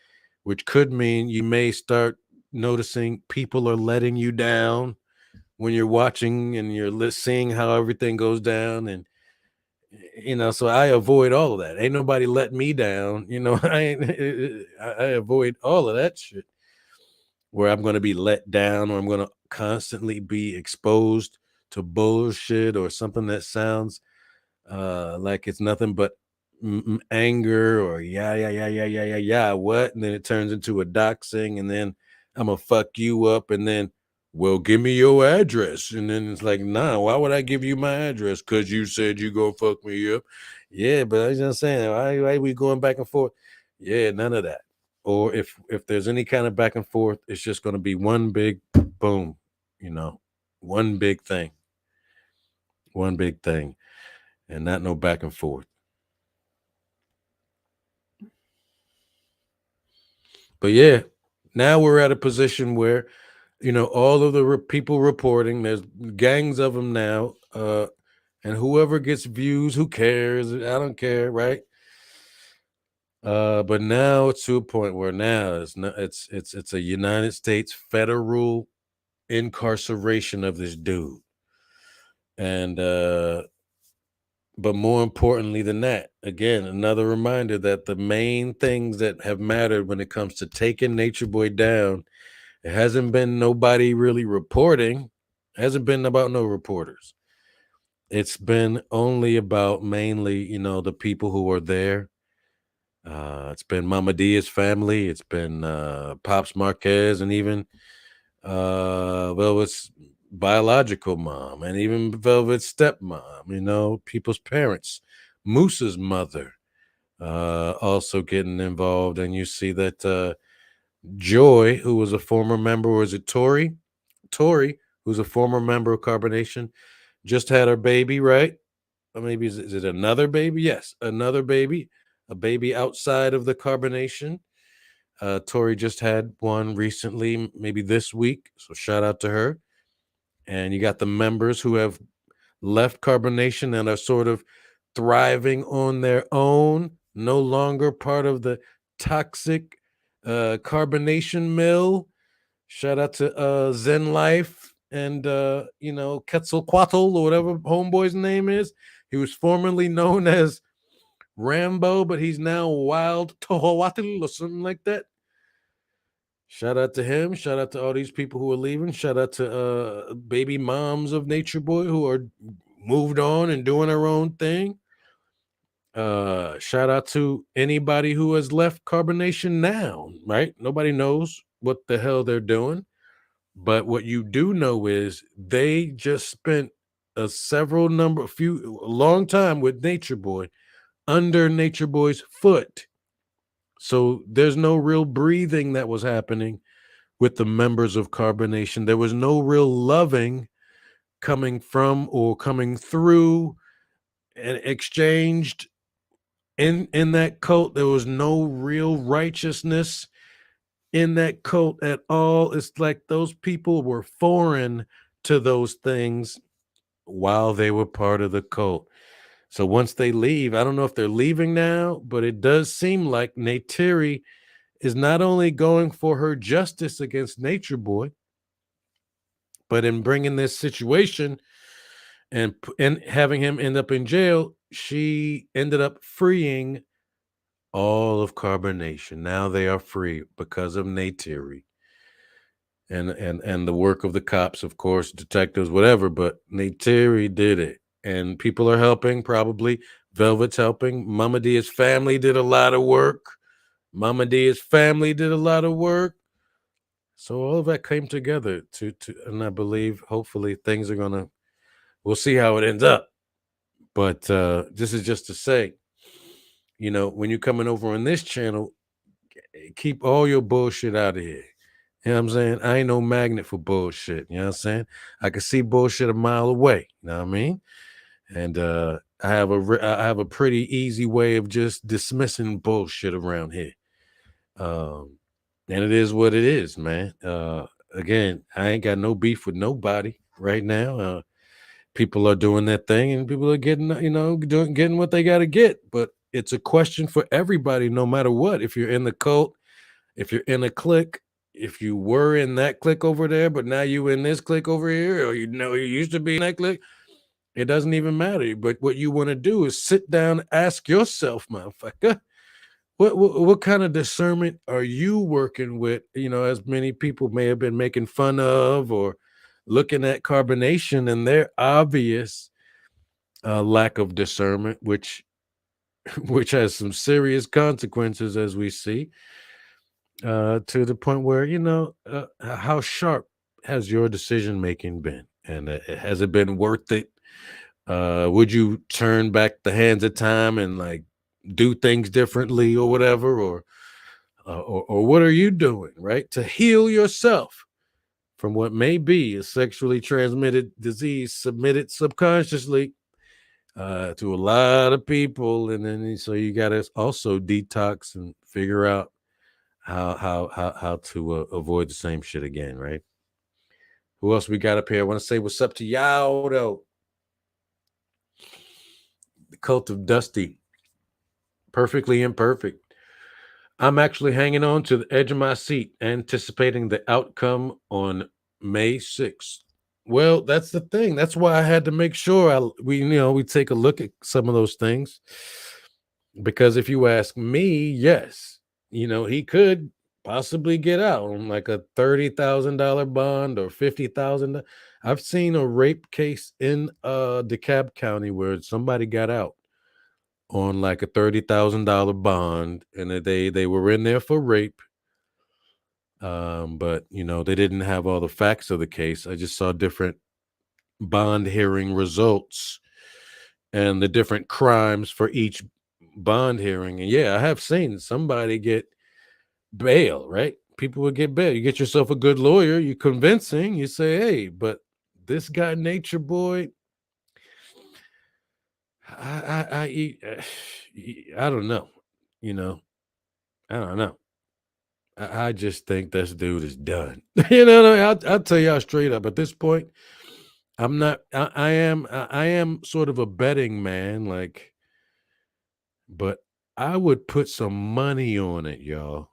which could mean you may start noticing people are letting you down when you're watching and you're seeing how everything goes down. And, so I avoid all of that. Ain't nobody let me down. I avoid all of that shit where I'm going to be let down or I'm going to constantly be exposed to bullshit or something that sounds like it's nothing but anger or yeah, what? And then it turns into a doxing, and then I'm gonna fuck you up, and then, well, give me your address, and then it's like, nah, why would I give you my address? Because you said you gonna fuck me up. Yeah, but I was just saying, why we going back and forth? Yeah, none of that. Or if there's any kind of back and forth, it's just gonna be one big boom, one big thing, one big thing, and not no back and forth. But yeah, now we're at a position where, all of the people reporting, there's gangs of them now. And whoever gets views, who cares? I don't care, right? But now it's to a point where now it's a United States federal incarceration of this dude. And but more importantly than that, again, another reminder that the main things that have mattered when it comes to taking Nature Boy down, it hasn't been nobody really reporting. It hasn't been about no reporters. It's been only about mainly, the people who are there. It's been Mama Dia's family. It's been Pops Marquez, and even Velvet's biological mom, and even Velvet's stepmom. People's parents, Moose's mother, also getting involved. And you see that Joy, who was a former member, or is it Tori? Tori, who's a former member of Carbonation, just had her baby, right? Or maybe is it another baby? Yes, another baby, a baby outside of the Carbonation. Tori just had one recently, maybe this week. So shout out to her. And you got the members who have left Carbonation and are sort of thriving on their own, no longer part of the toxic Carbonation mill. Shout out to Zen Life and Quetzalcoatl or whatever homeboy's name is. He was formerly known as Rambo, but he's now Wild Tohoatl or something like that. Shout out to him. Shout out to all these people who are leaving. Shout out to baby moms of Nature Boy who are moved on and doing their own thing. Shout out to anybody who has left Carbonation now, right? Nobody knows what the hell they're doing. But what you do know is they just spent a long time with Nature Boy under Nature Boy's foot. So there's no real breathing that was happening with the members of Carbonation. There was no real loving coming from or coming through and exchanged in that cult. There was no real righteousness in that cult at all. It's like those people were foreign to those things while they were part of the cult. So once they leave, I don't know if they're leaving now, but it does seem like Neytiri is not only going for her justice against Nature Boy, but in bringing this situation and having him end up in jail, she ended up freeing all of carbonation. Now they are free because of Neytiri and the work of the cops, of course, detectives, whatever. But Neytiri did it, and people are helping. Probably Velvet's helping. Mama Dia's family did a lot of work. Mama Dia's family did a lot of work. So all of that came together and I believe hopefully things are gonna. We'll see how it ends up. But this is just to say, when you're coming over on this channel, keep all your bullshit out of here. You know what I'm saying? I ain't no magnet for bullshit. You know what I'm saying? I can see bullshit a mile away. You know what I mean? And I have a pretty easy way of just dismissing bullshit around here. And it is what it is, man. Again, I ain't got no beef with nobody right now. People are doing their thing, and people are getting, getting what they got to get. But it's a question for everybody, no matter what. If you're in the cult, if you're in a clique, if you were in that clique over there, but now you in this clique over here, or you used to be in that clique, it doesn't even matter. But what you want to do is sit down, ask yourself, motherfucker, what kind of discernment are you working with? As many people may have been making fun of or looking at carbonation and their obvious lack of discernment, which which has some serious consequences, as we see, to the point where how sharp has your decision making been, and has it been worth it? Would you turn back the hands of time and like do things differently or whatever, or what are you doing, right, to heal yourself from what may be a sexually transmitted disease submitted subconsciously to a lot of people? And then so you got to also detox and figure out how to avoid the same shit again, right? Who else we got up here? I want to say what's up to y'all though. The cult of Dusty, perfectly imperfect. I'm actually hanging on to the edge of my seat, anticipating the outcome on May 6th. Well, that's the thing. That's why I had to make sure we take a look at some of those things. Because if you ask me, yes, he could possibly get out on like a $30,000 bond or 50,000. I've seen a rape case in DeKalb County where somebody got out on like a $30,000 bond, and they were in there for rape. But they didn't have all the facts of the case. I just saw different bond hearing results and the different crimes for each bond hearing. And yeah, I have seen somebody get bail, right? People would get bail. You get yourself a good lawyer, you're convincing, you say, hey, but this guy, Nature Boy, I don't know, I don't know. I just think this dude is done. I'll tell y'all straight up. At this point, I'm not. I am sort of a betting man, like, but I would put some money on it, y'all.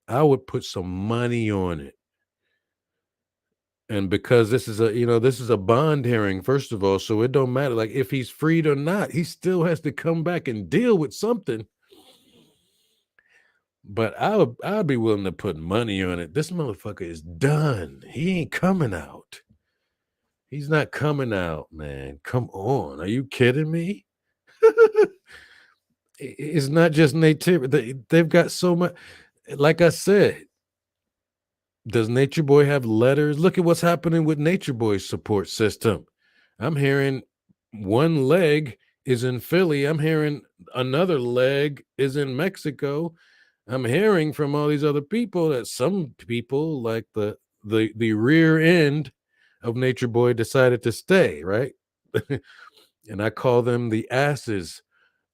I would put some money on it. And because this is a bond hearing, first of all, so it don't matter. Like if he's freed or not, he still has to come back and deal with something. But I'd be willing to put money on it. This motherfucker is done. He ain't coming out. He's not coming out, man. Come on. Are you kidding me? It's not just native. They've got so much. Like I said, does Nature Boy have letters? Look at what's happening with Nature Boy's support system. I'm hearing one leg is in Philly. I'm hearing another leg is in Mexico. I'm hearing from all these other people that some people, like the rear end of Nature Boy, decided to stay, right? And I call them the asses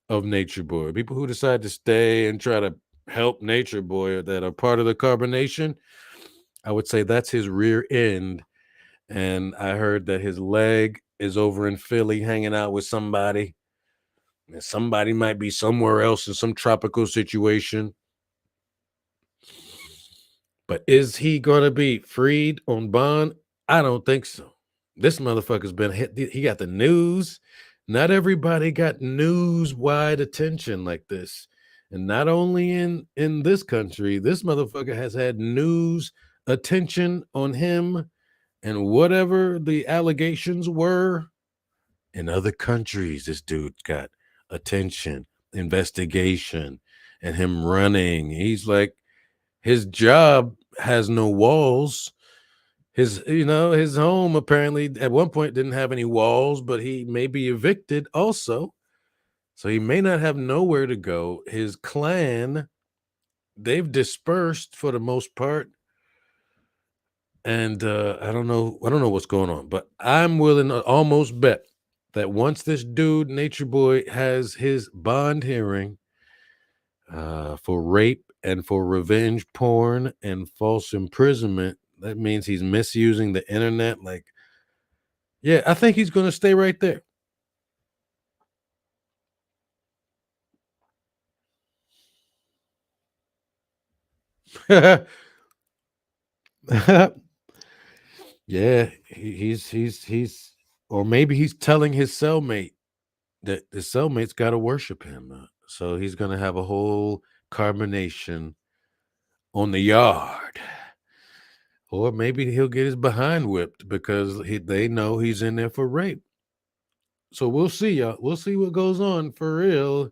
of Nature Boy. People who decide to stay and try to help Nature Boy, that are part of the carbonation. I would say that's his rear end. And I heard that his leg is over in Philly hanging out with somebody. And somebody might be somewhere else in some tropical situation. But is he going to be freed on bond? I don't think so. This motherfucker's been hit. He got the news. Not everybody got news wide attention like this. And not only in this country, this motherfucker has had news attention on him and whatever the allegations were in other countries. This dude's got attention, investigation, and him running. He's like, his job has no walls. His home apparently at one point didn't have any walls, but he may be evicted also. So he may not have nowhere to go. His clan, they've dispersed for the most part. And I don't know what's going on, but I'm willing to almost bet that once this dude, Nature Boy, has his bond hearing for rape and for revenge porn and false imprisonment, that means he's misusing the internet. Like, yeah, I think he's going to stay right there. Yeah, he's, or maybe he's telling his cellmate that the cellmate's got to worship him. So he's going to have a whole carbonation on the yard. Or maybe he'll get his behind whipped because they know he's in there for rape. So we'll see, y'all. We'll see what goes on for real.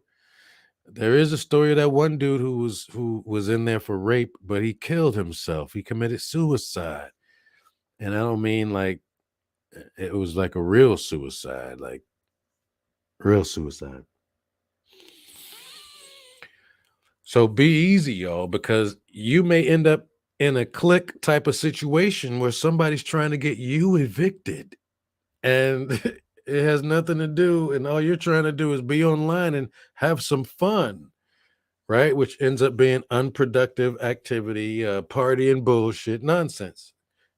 There is a story of that one dude who was in there for rape, but he killed himself. He committed suicide. And I don't mean like it was like a real suicide, like real suicide. So be easy, y'all, because you may end up in a clique type of situation where somebody's trying to get you evicted and it has nothing to do. And all you're trying to do is be online and have some fun, right? Which ends up being unproductive activity, party and bullshit nonsense.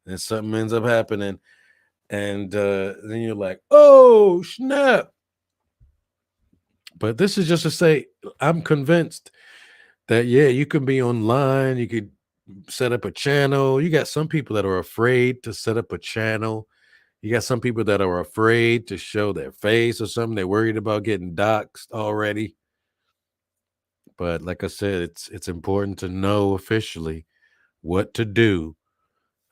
And something ends up happening. And then you're like, oh, snap. But this is just to say, I'm convinced that, yeah, you can be online. You could set up a channel. You got some people that are afraid to set up a channel. You got some people that are afraid to show their face or something. They're worried about getting doxxed already. But like I said, it's important to know officially what to do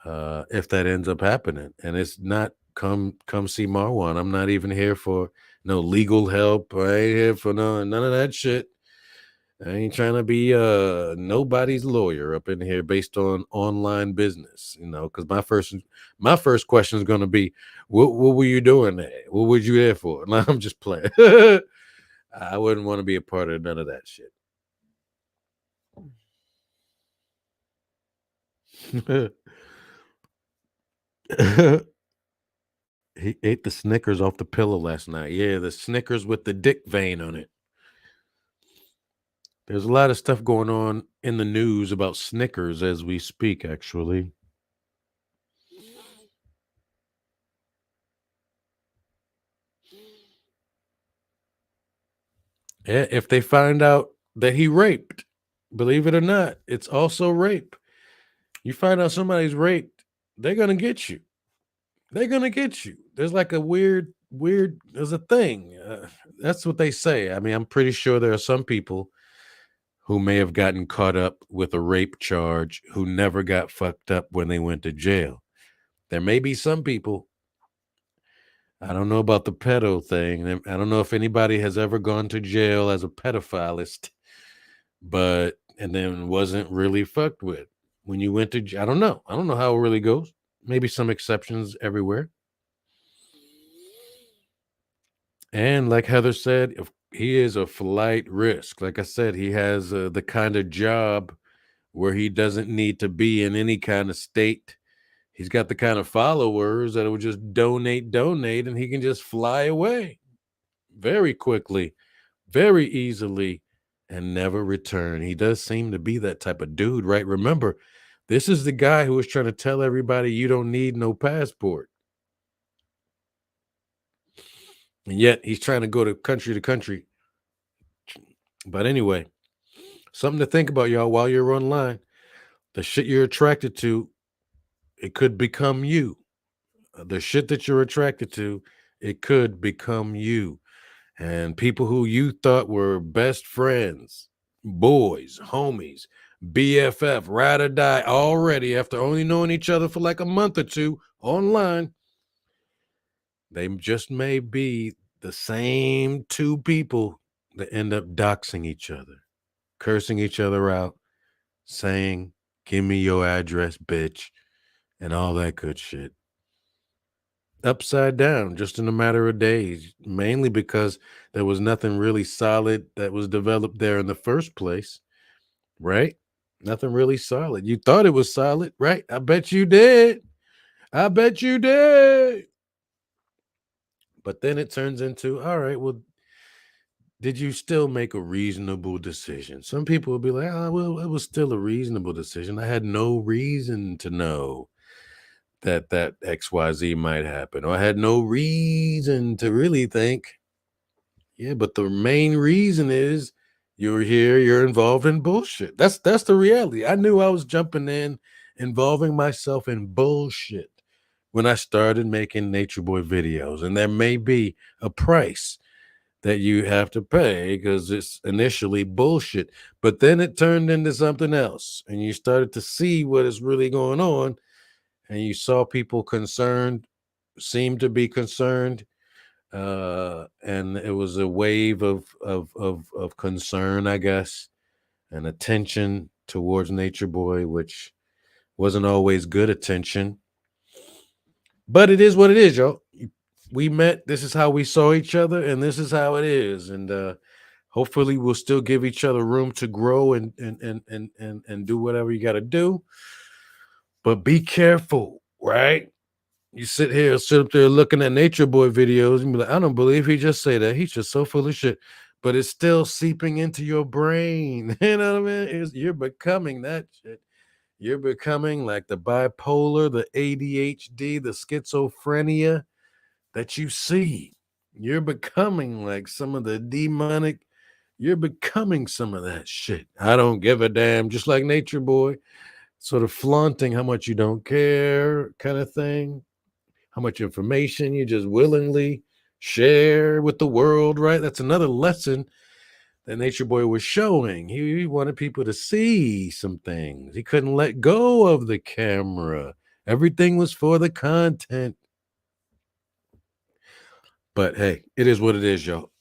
if that ends up happening. And it's not come see Marwan. I'm not even here for no legal help. I ain't here for none of that shit. I ain't trying to be nobody's lawyer up in here based on online business, because my first question is gonna be, what were you doing there? What were you there for? No, I'm just playing. I wouldn't want to be a part of none of that shit. He ate the Snickers off the pillow last night. Yeah, the Snickers with the dick vein on it. There's a lot of stuff going on in the news about Snickers as we speak, actually. Yeah, if they find out that he raped, believe it or not, it's also rape. You find out somebody's raped, they're gonna get you. They're gonna get you. There's like a weird. There's a thing. That's what they say. I mean, I'm pretty sure there are some people who may have gotten caught up with a rape charge who never got fucked up when they went to jail. There may be some people. I don't know about the pedo thing. I don't know if anybody has ever gone to jail as a pedophilist, but and then wasn't really fucked with when you went to. I don't know. I don't know how it really goes. Maybe some exceptions everywhere. And like Heather said, if he is a flight risk. Like I said, he has the kind of job where he doesn't need to be in any kind of state. He's got the kind of followers that will just donate, and he can just fly away very quickly, very easily, and never return. He does seem to be that type of dude, right? Remember, this is the guy who was trying to tell everybody you don't need no passport. And yet he's trying to go to country. But anyway, something to think about, y'all, while you're online. The shit you're attracted to, it could become you. The shit that you're attracted to, it could become you. And people who you thought were best friends, boys, homies, BFF, ride or die already after only knowing each other for like a month or two online. They just may be the same two people that end up doxing each other, cursing each other out, saying, "Give me your address, bitch," and all that good shit. Upside down just in a matter of days, mainly because there was nothing really solid that was developed there in the first place, right? Nothing really solid. You thought it was solid, right? I bet you did. I bet you did. But then it turns into, all right, well, did you still make a reasonable decision? Some people will be like, oh, well, it was still a reasonable decision. I had no reason to know that XYZ might happen, or I had no reason to really think. Yeah, but the main reason is you're here, you're involved in bullshit. That's the reality. I knew I was jumping in, involving myself in bullshit when I started making Nature Boy videos. And there may be a price that you have to pay because it's initially bullshit. But then it turned into something else, and you started to see what is really going on, and you saw people concerned, seem to be concerned, and it was a wave of concern, I guess, and attention towards Nature Boy, which wasn't always good attention, but it is what it is, yo. We met. This is how we saw each other, and this is how it is. And hopefully, we'll still give each other room to grow and do whatever you got to do. But be careful, right? You sit up there looking at Nature Boy videos and be like, I don't believe he just say that. He's just so full of shit. But it's still seeping into your brain. You know what I mean? You're becoming that shit. You're becoming like the bipolar, the ADHD, the schizophrenia that you see. You're becoming like some of the demonic. You're becoming some of that shit. I don't give a damn. Just like Nature Boy, sort of flaunting how much you don't care, kind of thing, how much information you just willingly share with the world, right? That's another lesson that Nature Boy was showing. He wanted people to see some things. He couldn't let go of the camera. Everything was for the content. But hey, it is what it is, y'all.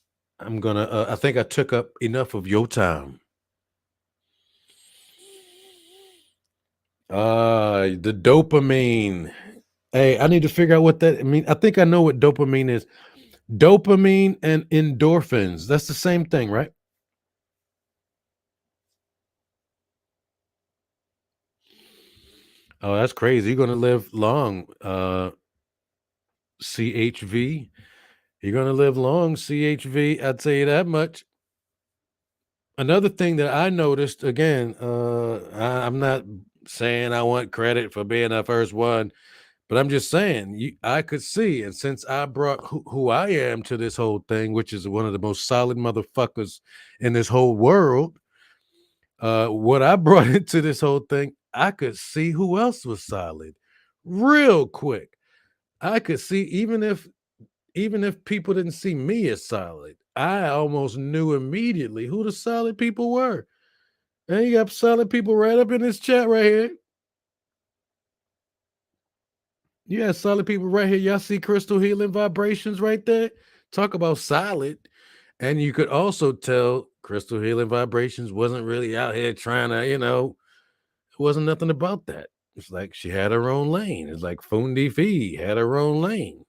I think I took up enough of your time. The dopamine. Hey, I need to figure out what that I mean. I think I know what dopamine is. Dopamine and endorphins. That's the same thing, right? Oh, that's crazy. You're gonna live long. CHV. You're gonna live long, CHV. I'd tell you that much. Another thing that I noticed again, I'm not saying I want credit for being the first one, but I'm just saying I could see, and since I brought who I am to this whole thing, which is one of the most solid motherfuckers in this whole world, what I brought into this whole thing, I could see who else was solid real quick. I could see even if people didn't see me as solid, I almost knew immediately who the solid people were. And you got solid people right up in this chat right here. You got solid people right here. Y'all see crystal healing vibrations right there? Talk about solid. And you could also tell crystal healing vibrations wasn't really out here trying to, it wasn't nothing about that. It's like she had her own lane. It's like Fundi Fee had her own lane.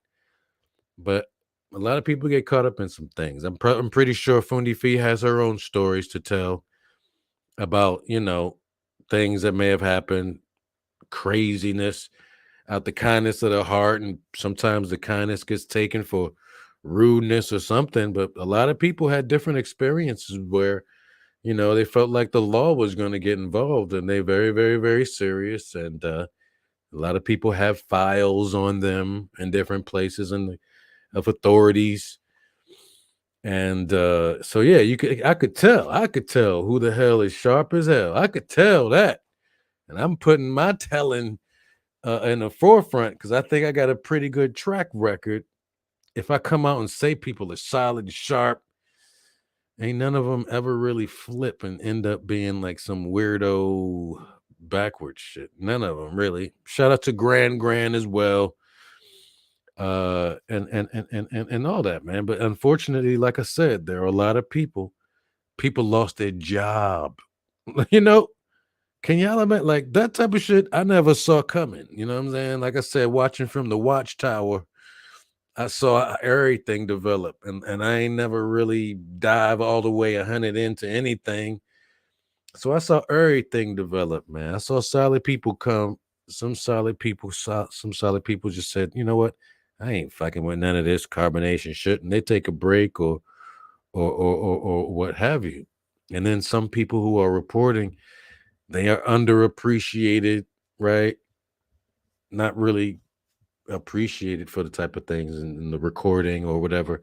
But a lot of people get caught up in some things. I'm pretty sure Fundi Fee has her own stories to tell about, things that may have happened, craziness out the kindness of the heart, and sometimes the kindness gets taken for rudeness or something. But a lot of people had different experiences where, they felt like the law was going to get involved, and they very, very, very serious. And a lot of people have files on them in different places and of authorities. And so yeah, I could tell who the hell is sharp as hell. I could tell that. And I'm putting my telling in the forefront because I think I got a pretty good track record. If I come out and say people are solid, sharp, Ain't none of them ever really flip and end up being like some weirdo backwards shit. None of them really. Shout out to Grand as well. And all that, man. But unfortunately, like I said, there are a lot of people lost their job. You know, can y'all admit like that type of shit I never saw coming? You know what I'm saying? Like I said, watching from the watchtower, I saw everything develop, and I ain't never really dive all the way 100 into anything. So I saw everything develop, man. I saw solid people come. Some solid people just said, you know what? I ain't fucking with none of this carbonation shit, and they take a break or what have you. And then some people who are reporting, they are underappreciated, right? Not really appreciated for the type of things in the recording or whatever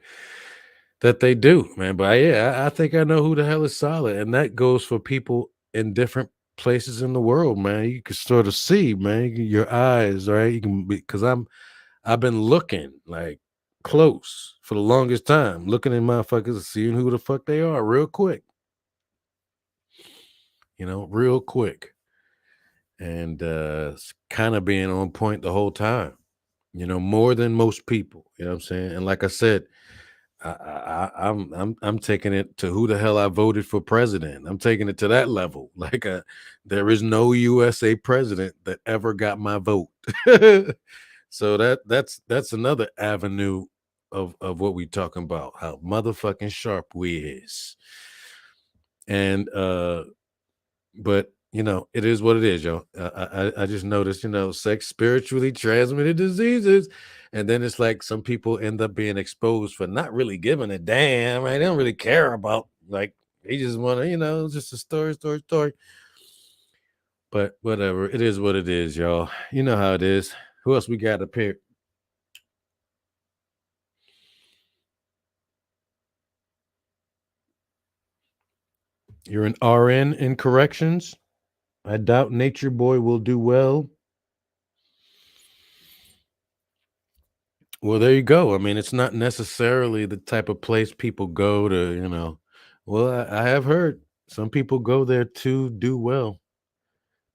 that they do, man. But yeah, I think I know who the hell is solid, and that goes for people in different places in the world, man. You can sort of see, man, your eyes, right? You can because I've been looking like close for the longest time, looking at motherfuckers, seeing who the fuck they are, real quick, real quick, and kind of being on point the whole time, more than most people. You know what I'm saying? And like I said, I'm taking it to who the hell I voted for president. I'm taking it to that level. Like there is no USA president that ever got my vote. So that's another avenue of what we talking about. How motherfucking sharp we is. And but it is what it is, yo. I just noticed, sex spiritually transmitted diseases, and then it's like some people end up being exposed for not really giving a damn, right? They don't really care about, like, they just want to, just a story. But whatever, it is what it is, y'all. You know how it is. Who else we got up here? You're an RN in corrections. I doubt Nature Boy will do well. Well, there you go. I mean, it's not necessarily the type of place people go to, Well, I have heard some people go there to do well.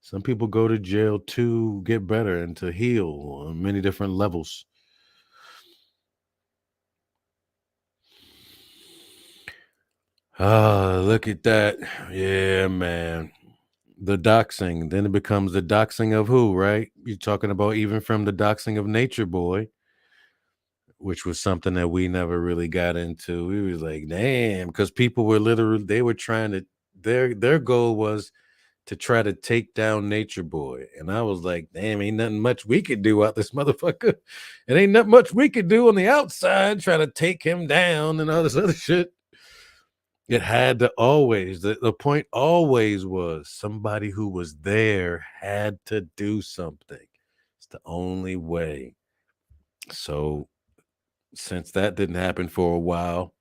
Some people go to jail to get better and to heal on many different levels. Ah, look at that. Yeah, man. The doxing. Then it becomes the doxing of who, right? You're talking about even from the doxing of Nature Boy, which was something that we never really got into. We was like, damn, because people were literally they were trying to their goal was to try to take down Nature Boy. And I was like, damn, ain't nothing much we could do out this motherfucker. It ain't nothing much we could do on the outside, try to take him down and all this other shit. It had to always, the point always was somebody who was there had to do something. It's the only way. So since that didn't happen for a while,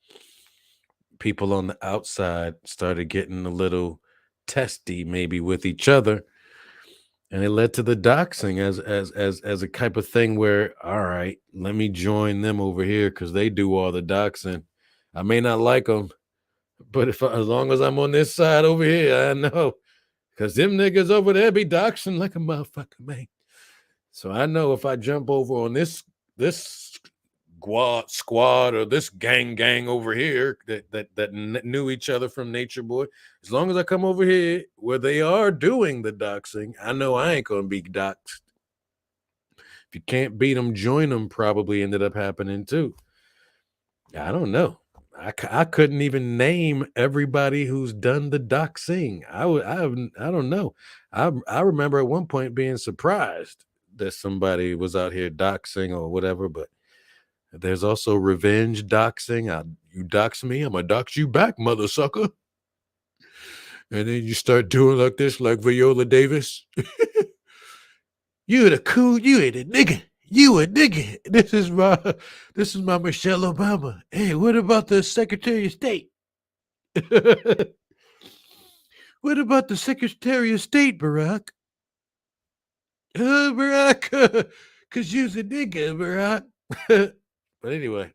people on the outside started getting a little testy maybe with each other, and it led to the doxing as a type of thing where, all right, let me join them over here because they do all the doxing. I may not like them, but as long as I'm on this side over here, I know because them niggas over there be doxing like a motherfucker, man. So I know if I jump over on this squad or this gang over here that knew each other from Nature Boy, as long as I come over here where they are doing the doxing, I know I ain't gonna be doxed. If you can't beat them, join them. Probably ended up happening too. I don't know. I couldn't even name everybody who's done the doxing. I don't know. I remember at one point being surprised that somebody was out here doxing or whatever, but there's also revenge doxing. You dox me, I'm gonna dox you back, mother sucker. And then you start doing like this, like Viola Davis. You the cool, you ain't a nigga. You a nigga. This is my Michelle Obama. Hey, what about the Secretary of State? What about the Secretary of State, Barack? Barack, cause you's a nigga, Barack. But anyway,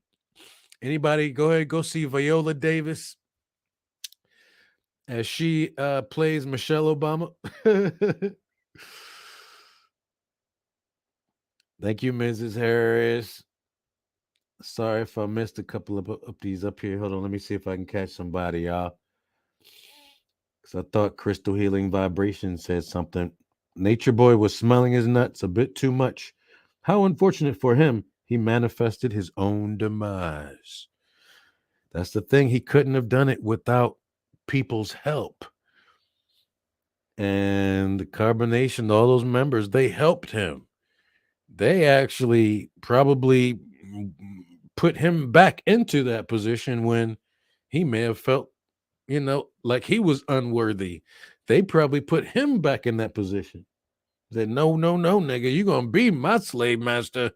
anybody go ahead, go see Viola Davis. as she plays Michelle Obama. Thank you, Mrs. Harris. Sorry if I missed a couple of these up here. Hold on, let me see if I can catch somebody, y'all. Because I thought Crystal Healing Vibration said something. Nature Boy was smelling his nuts a bit too much. How unfortunate for him, he manifested his own demise. That's the thing. He couldn't have done it without people's help. And the carbonation, all those members, they helped him. They actually probably put him back into that position when he may have felt, like he was unworthy. They probably put him back in that position. Said, no, no, no, nigga, you're going to be my slave master.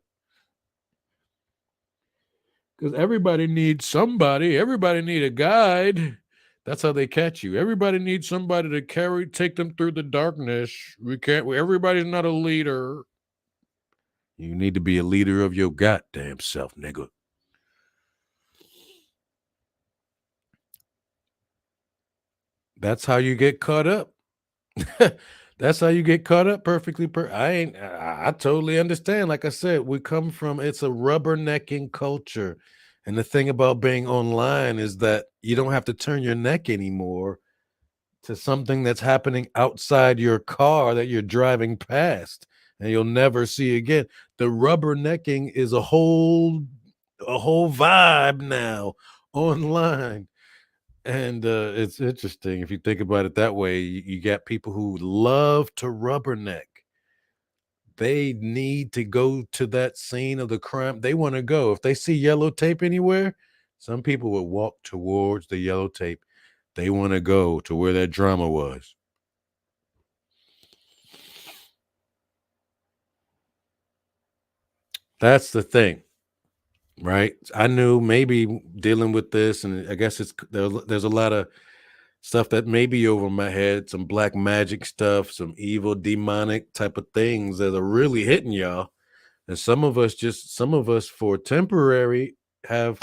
Because everybody needs somebody. Everybody need a guide. That's how they catch you. Everybody needs somebody to take them through the darkness. Everybody's not a leader. You need to be a leader of your goddamn self, nigga. That's how you get caught up. That's how you get caught up perfectly. I totally understand. Like I said, it's a rubbernecking culture. And the thing about being online is that you don't have to turn your neck anymore to something that's happening outside your car that you're driving past and you'll never see again. The rubbernecking is a whole vibe now online. And it's interesting if you think about it that way. You got people who love to rubberneck. They need to go to that scene of the crime. They want to go. If they see yellow tape anywhere, some people will walk towards the yellow tape. They want to go to where that drama was. That's the thing, right? I knew maybe dealing with this, and I guess there's a lot of stuff that may be over my head, some black magic stuff, some evil demonic type of things that are really hitting y'all. And some of us for temporary have,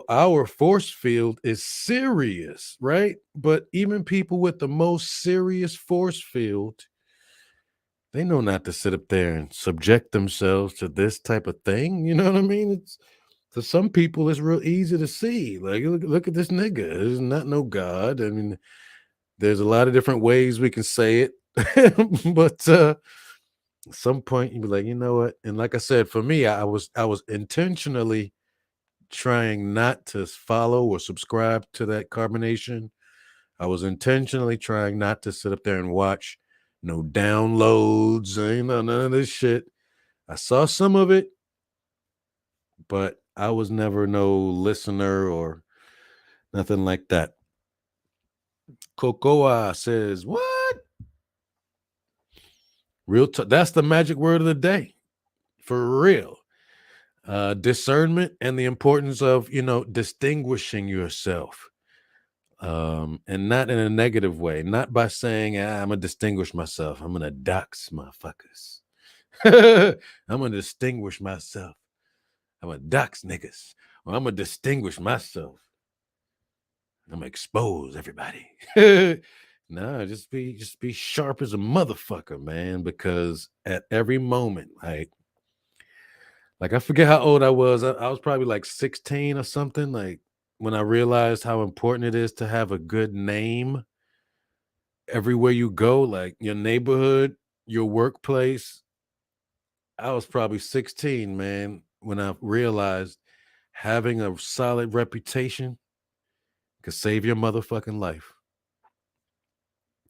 our force field is serious, right? But even people with the most serious force field, they know not to sit up there and subject themselves to this type of thing. You know what I mean? It's To some people, it's real easy to see. Like, look at this nigga. There's not no God. I mean, there's a lot of different ways we can say it. But at some point you'd be like, you know what? And like I said, for me, I was intentionally trying not to follow or subscribe to that carbonation. I was intentionally trying not to sit up there and watch no downloads, none of this shit. I saw some of it, but I was never no listener or nothing like that. Cocoa says, what? That's the magic word of the day. For real. Discernment and the importance of, distinguishing yourself. And not in a negative way, not by saying, I'm gonna distinguish myself. I'm gonna dox motherfuckers. I'm gonna distinguish myself. I'm gonna dox niggas. Or I'm gonna distinguish myself. I'm gonna expose everybody. No, just be sharp as a motherfucker, man. Because at every moment, like I forget how old I was. I was probably like 16 or something. Like when I realized how important it is to have a good name everywhere you go, like your neighborhood, your workplace. I was probably 16, man, when I realized having a solid reputation could save your motherfucking life.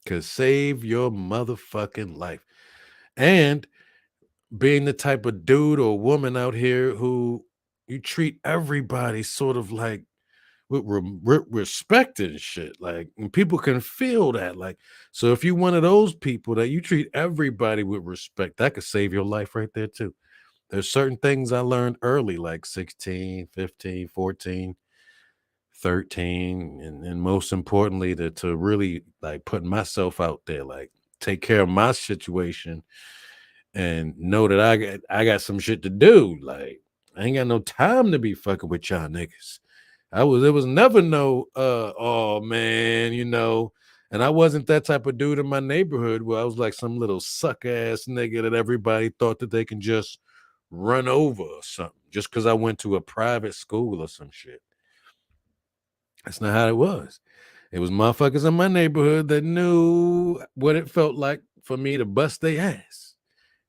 Could save your motherfucking life. And being the type of dude or woman out here who you treat everybody sort of like with respect and shit. Like, and people can feel that. Like, so if you're one of those people that you treat everybody with respect, that could save your life right there too. There's certain things I learned early, like 16, 15, 14, 13, and most importantly, to really like put myself out there, like take care of my situation and know that I got some shit to do. Like, I ain't got no time to be fucking with y'all niggas. There was never no oh man, and I wasn't that type of dude in my neighborhood where I was like some little suck ass nigga that everybody thought that they can just run over or something just because I went to a private school or some shit. That's not how it was. It was motherfuckers in my neighborhood that knew what it felt like for me to bust their ass.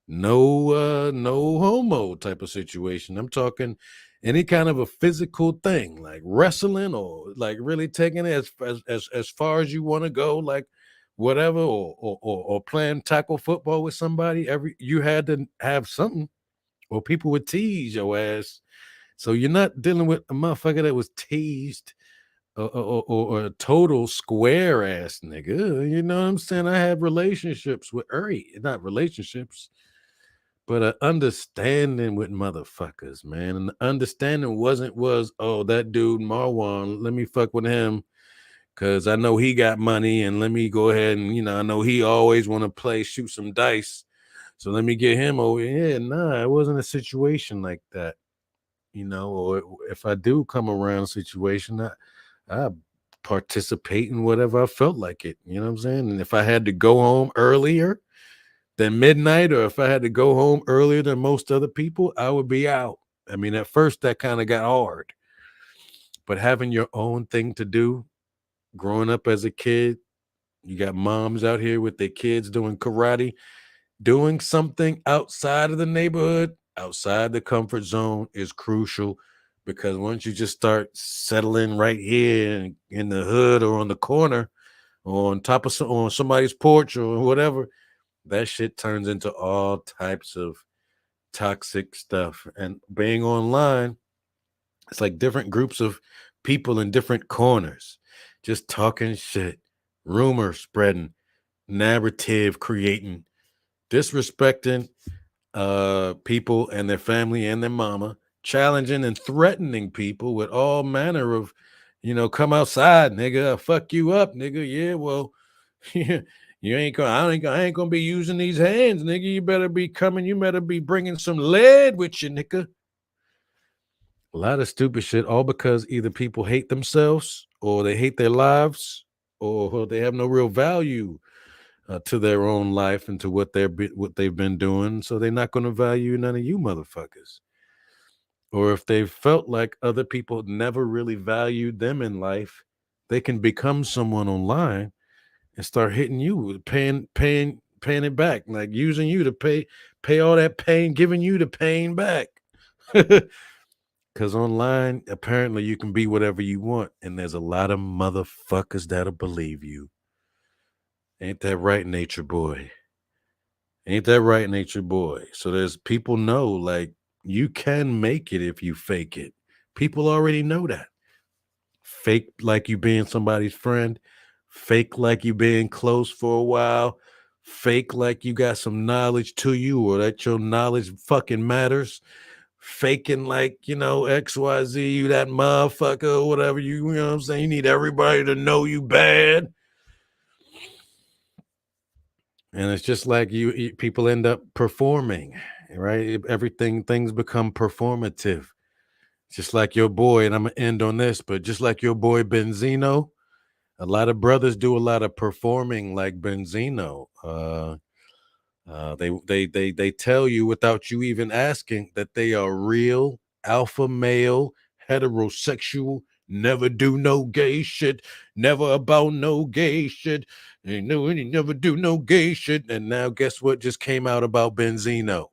No homo type of situation. I'm talking any kind of a physical thing, like wrestling or like really taking it as far as you want to go, like whatever, or playing tackle football with somebody. You had to have something, or people would tease your ass. So you're not dealing with a motherfucker that was teased or a total square ass nigga. You know what I'm saying? I have relationships with not relationships, but an understanding with motherfuckers, man. And the understanding was, oh, that dude Marwan, let me fuck with him because I know he got money, and let me go ahead and I know he always want to shoot some dice. So let me get him over. Yeah, nah, it wasn't a situation like that, or if I do come around a situation, I participate in whatever I felt like it. You know what I'm saying? And if I had to go home earlier than midnight, or if I had to go home earlier than most other people, I would be out. I mean, at first that kind of got hard, but having your own thing to do, growing up as a kid, you got moms out here with their kids doing karate, doing something outside of the neighborhood, outside the comfort zone is crucial because once you just start settling right here in the hood or on the corner or on top of on somebody's porch or whatever, that shit turns into all types of toxic stuff. And being online, it's like different groups of people in different corners just talking shit, rumor spreading, narrative creating, disrespecting people and their family and their mama, challenging and threatening people with all manner of, come outside, nigga, I'll fuck you up, nigga. Yeah, well, you ain't gonna, I ain't gonna be using these hands, nigga. You better be coming. You better be bringing some lead with you, nigga. A lot of stupid shit, all because either people hate themselves or they hate their lives or they have no real value to their own life and to what they've been doing. So they're not going to value none of you motherfuckers. Or if they felt like other people never really valued them in life, they can become someone online and start hitting you, paying it back, like using you to pay all that pain, giving you the pain back. Because online, apparently, you can be whatever you want, and there's a lot of motherfuckers that'll believe you. Ain't that right, nature boy? Ain't that right, nature boy? So there's people know, like, you can make it if you fake it. People already know that. Fake like you being somebody's friend, fake like you being close for a while, fake like you got some knowledge to you or that your knowledge fucking matters. Faking like, XYZ, you that motherfucker or whatever, you know what I'm saying? You need everybody to know you bad. And it's just like people end up performing, right? Things become performative. Just like your boy, and I'm gonna end on this, but just like your boy Benzino, a lot of brothers do a lot of performing like Benzino. They tell you without you even asking that they are real alpha male, heterosexual, never do no gay shit, never about no gay shit, never do no gay shit. And now guess what just came out about Benzino?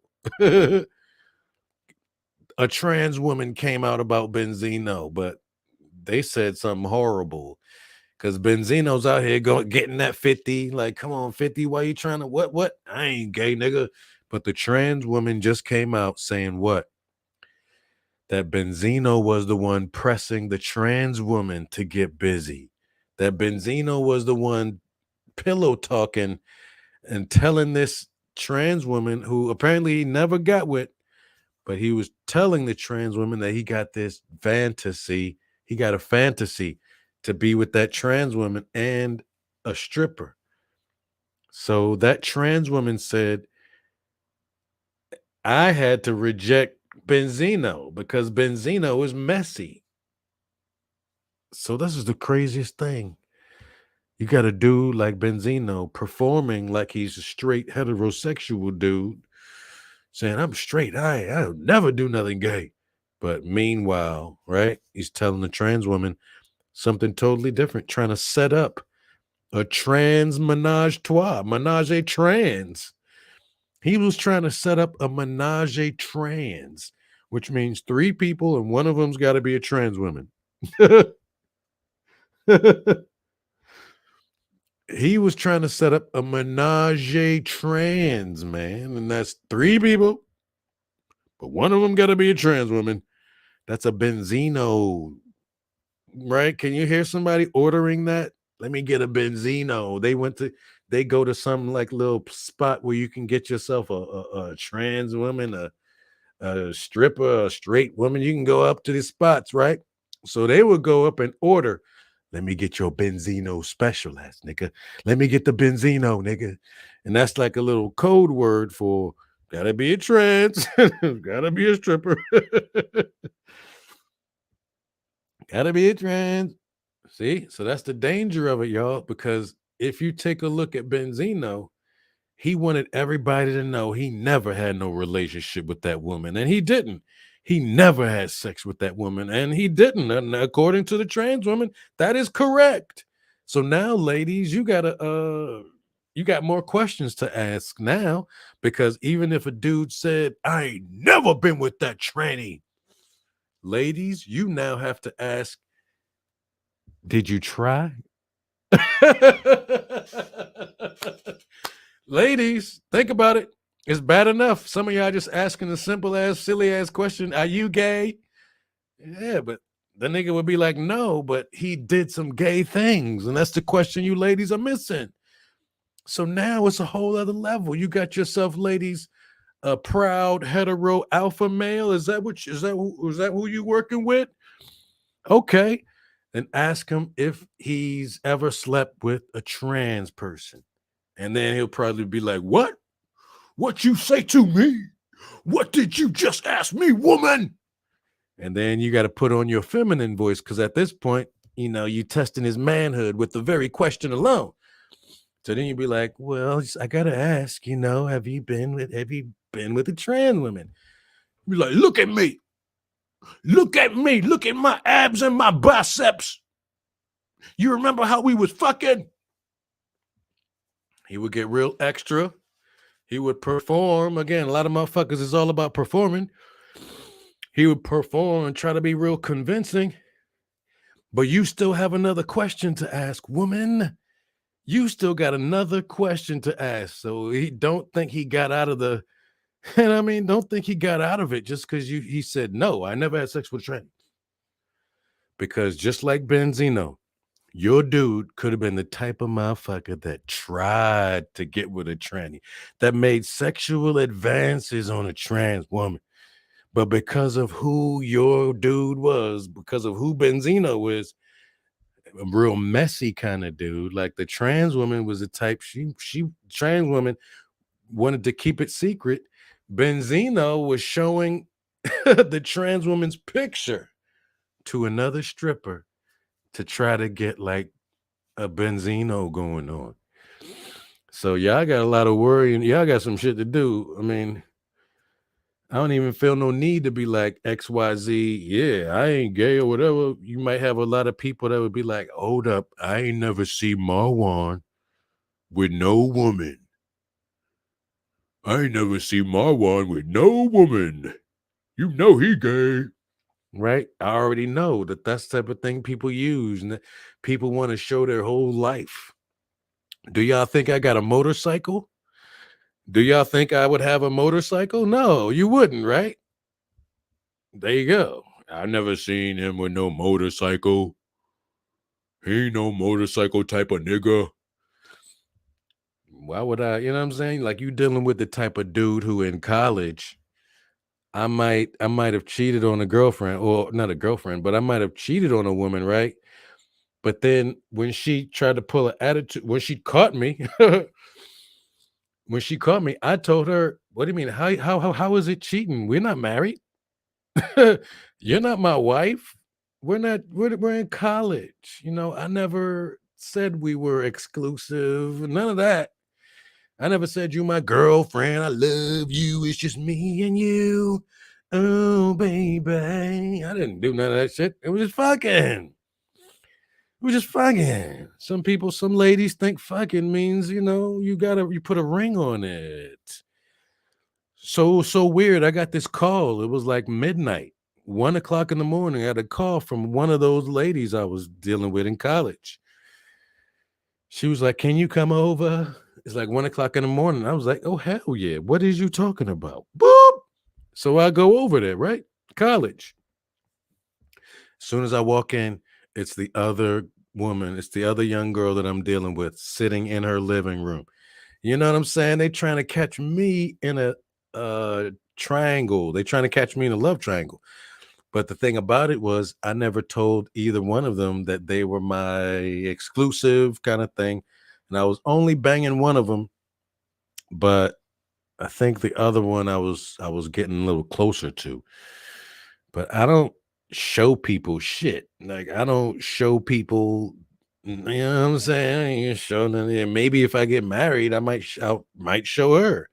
A trans woman came out about Benzino, but they said something horrible. Cause Benzino's out here getting that 50. Like, come on, 50. Why you trying to what? I ain't gay, nigga. But the trans woman just came out saying what? That Benzino was the one pressing the trans woman to get busy. That Benzino was the one pillow talking and telling this trans woman who apparently he never got with, but he was telling the trans woman that he got this fantasy. He got a fantasy to be with that trans woman and a stripper. So that trans woman said, I had to reject Benzino because Benzino is messy. So this is the craziest thing. You got a dude like Benzino performing like he's a straight heterosexual dude, saying, I'm straight. I'll never do nothing gay. But meanwhile, right, he's telling the trans woman something totally different, trying to set up a trans menage a trans. He was trying to set up a menage a trans, which means three people and one of them's got to be a trans woman. He was trying to set up a menage a trans, man, and that's three people, but one of them got to be a trans woman. That's a Benzino, right? Can you hear somebody ordering that? Let me get a Benzino. They go to some like little spot where you can get yourself a trans woman, a stripper, a straight woman. You can go up to these spots, right? So they would go up and order. Let me get your Benzino special ass, nigga. Let me get the Benzino, nigga. And that's like a little code word for gotta be a trans, gotta be a stripper, gotta be a trans. See, so that's the danger of it, y'all. Because if you take a look at Benzino, he wanted everybody to know he never had no relationship with that woman, and he didn't. He never had sex with that woman, and he didn't. And according to the trans woman, that is correct. So now, ladies, you got more questions to ask now, because even if a dude said, I ain't never been with that tranny, ladies, you now have to ask, did you try? Ladies, think about it. It's bad enough. Some of y'all just asking a simple ass, silly ass question. Are you gay? Yeah, but the nigga would be like, no, but he did some gay things. And that's the question you ladies are missing. So now it's a whole other level. You got yourself, ladies, a proud hetero alpha male. Is that who you working with? Okay. Then ask him if he's ever slept with a trans person. And then he'll probably be like, what? What you say to me? What did you just ask me, woman? And then you got to put on your feminine voice, because at this point, you testing his manhood with the very question alone. So then you'd be like, well, I gotta ask, have you been with a trans woman? Be like, look at me. Look at me. Look at my abs and my biceps. You remember how we was fucking? He would get real extra. He would perform. Again, a lot of motherfuckers is all about performing. He would perform and try to be real convincing. But you still have another question to ask, woman. You still got another question to ask. So don't think he got out of the, and I mean, don't think he got out of it just because he said, no, I never had sex with a tranny. Because just like Benzino, your dude could have been the type of motherfucker that tried to get with a tranny, that made sexual advances on a trans woman. But because of who your dude was, because of who Benzino is, a real messy kind of dude, like the trans woman was the type, she trans woman wanted to keep it secret. Benzino was showing the trans woman's picture to another stripper to try to get like a Benzino going on. So y'all got a lot of worry, and y'all got some shit to do. I mean, I don't even feel no need to be like XYZ. Yeah, I ain't gay or whatever. You might have a lot of people that would be like, hold up, I ain't never see Marwan with no woman. I ain't never see Marwan with no woman. You know he gay. Right? I already know that's the type of thing people use, and that people want to show their whole life. Do y'all think I got a motorcycle? Do y'all think I would have a motorcycle? No, you wouldn't, right? There you go. I've never seen him with no motorcycle. He ain't no motorcycle type of nigga. Why would I? You know what I'm saying? Like, you dealing with the type of dude who in college, I might have cheated on a girlfriend, or not a girlfriend, but I might have cheated on a woman, right? But then when she tried to pull an attitude, when she caught me, I told her, "What do you mean? How is it cheating? We're not married. You're not my wife. we're in college. I never said we were exclusive. None of that. I never said you my girlfriend. I love you. It's just me and you. Oh, baby. I didn't do none of that shit. It was just fucking. We just fucking. Some people, some ladies think fucking means, you put a ring on it. So weird. I got this call. It was like midnight, 1 o'clock in the morning. I had a call from one of those ladies I was dealing with in college. She was like, "Can you come over?" It's like 1 o'clock in the morning. I was like, "Oh, hell yeah. What is you talking about?" Boop. So I go over there, right? College. As soon as I walk in, it's the other woman, it's the other young girl that I'm dealing with sitting in her living room. You know what I'm saying? They trying to catch me in a triangle. They trying to catch me in a love triangle. But the thing about it was I never told either one of them that they were my exclusive kind of thing. And I was only banging one of them, but I think the other one I was getting a little closer to. But I don't show people shit. Like I don't show people, you know what I'm saying? I ain't show none. Maybe if I get married, I might show her.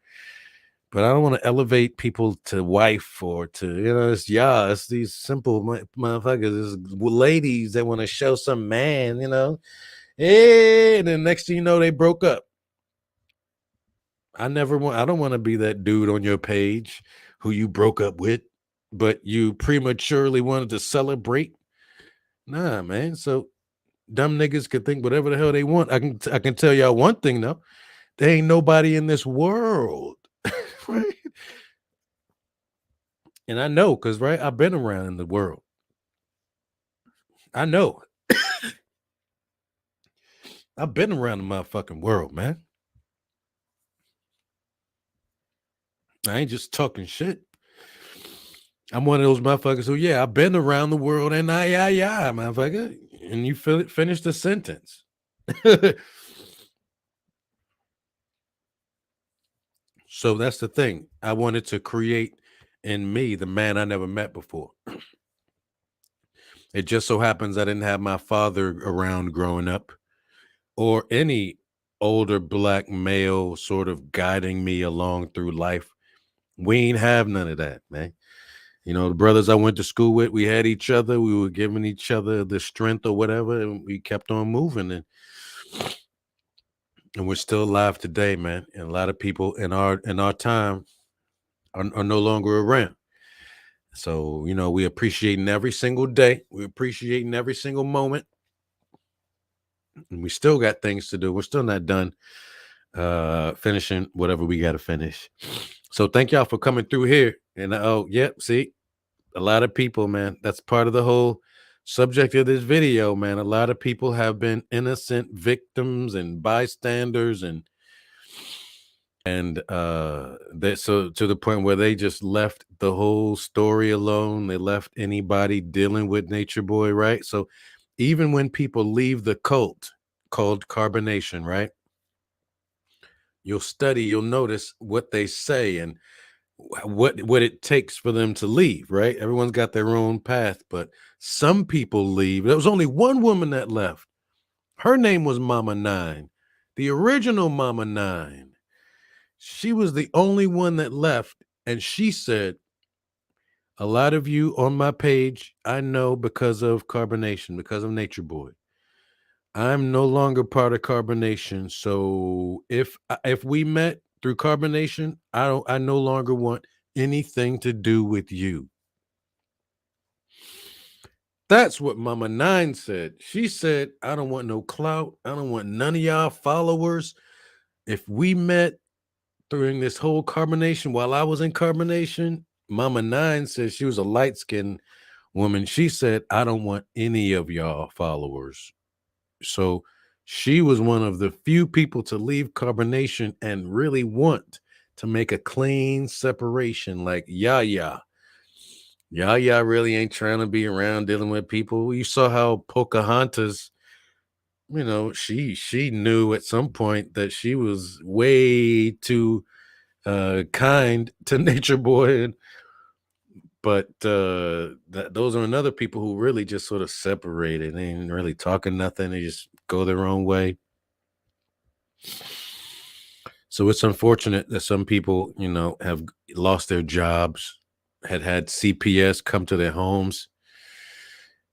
But I don't want to elevate people to wife or to, it's these simple motherfuckers, it's ladies that want to show some man. Hey, and then next thing you know, they broke up. I don't want to be that dude on your page who you broke up with, but you prematurely wanted to celebrate. Nah, man. So dumb niggas can think whatever the hell they want. I can tell y'all one thing though. There ain't nobody in this world. Right? And I know because right, I've been around in the world. I know. I've been around the motherfucking world, man. I ain't just talking shit. I'm one of those motherfuckers who, yeah, I've been around the world and yeah, motherfucker. And you finish the sentence. So that's the thing. I wanted to create in me the man I never met before. It just so happens I didn't have my father around growing up or any older black male sort of guiding me along through life. We ain't have none of that, man. The brothers I went to school with, we had each other. We were giving each other the strength or whatever, and we kept on moving. And we're still alive today, man. And a lot of people in our time are no longer around. So, we appreciating every single day. We appreciating every single moment. And we still got things to do. We're still not done finishing whatever we got to finish. So thank y'all for coming through here. And see, a lot of people, man, that's part of the whole subject of this video, man. A lot of people have been innocent victims and bystanders and that so to the point where they just left the whole story alone. They left anybody dealing with Nature Boy, right? So even when people leave the cult called carbonation, right? You'll notice what they say and what it takes for them to leave, right? Everyone's got their own path, but some people leave. There was only one woman that left. Her name was Mama Nine, the original Mama Nine. She was the only one that left, and she said, "A lot of you on my page, I know because of carbonation, because of Nature Boy. I'm no longer part of carbonation. So if we met through carbonation, I no longer want anything to do with you." That's what Mama Nine said. She said, "I don't want no clout. I don't want none of y'all followers. If we met during this whole carbonation while I was in carbonation," Mama Nine said, she was a light-skinned woman. She said, "I don't want any of y'all followers." So she was one of the few people to leave carbonation and really want to make a clean separation. Like Yaya really ain't trying to be around dealing with people. You saw how Pocahontas, she knew at some point that she was way too kind to Nature Boy, and But those are another people who really just sort of separated. They ain't really talking nothing. They just go their own way. So it's unfortunate that some people, have lost their jobs, had CPS come to their homes,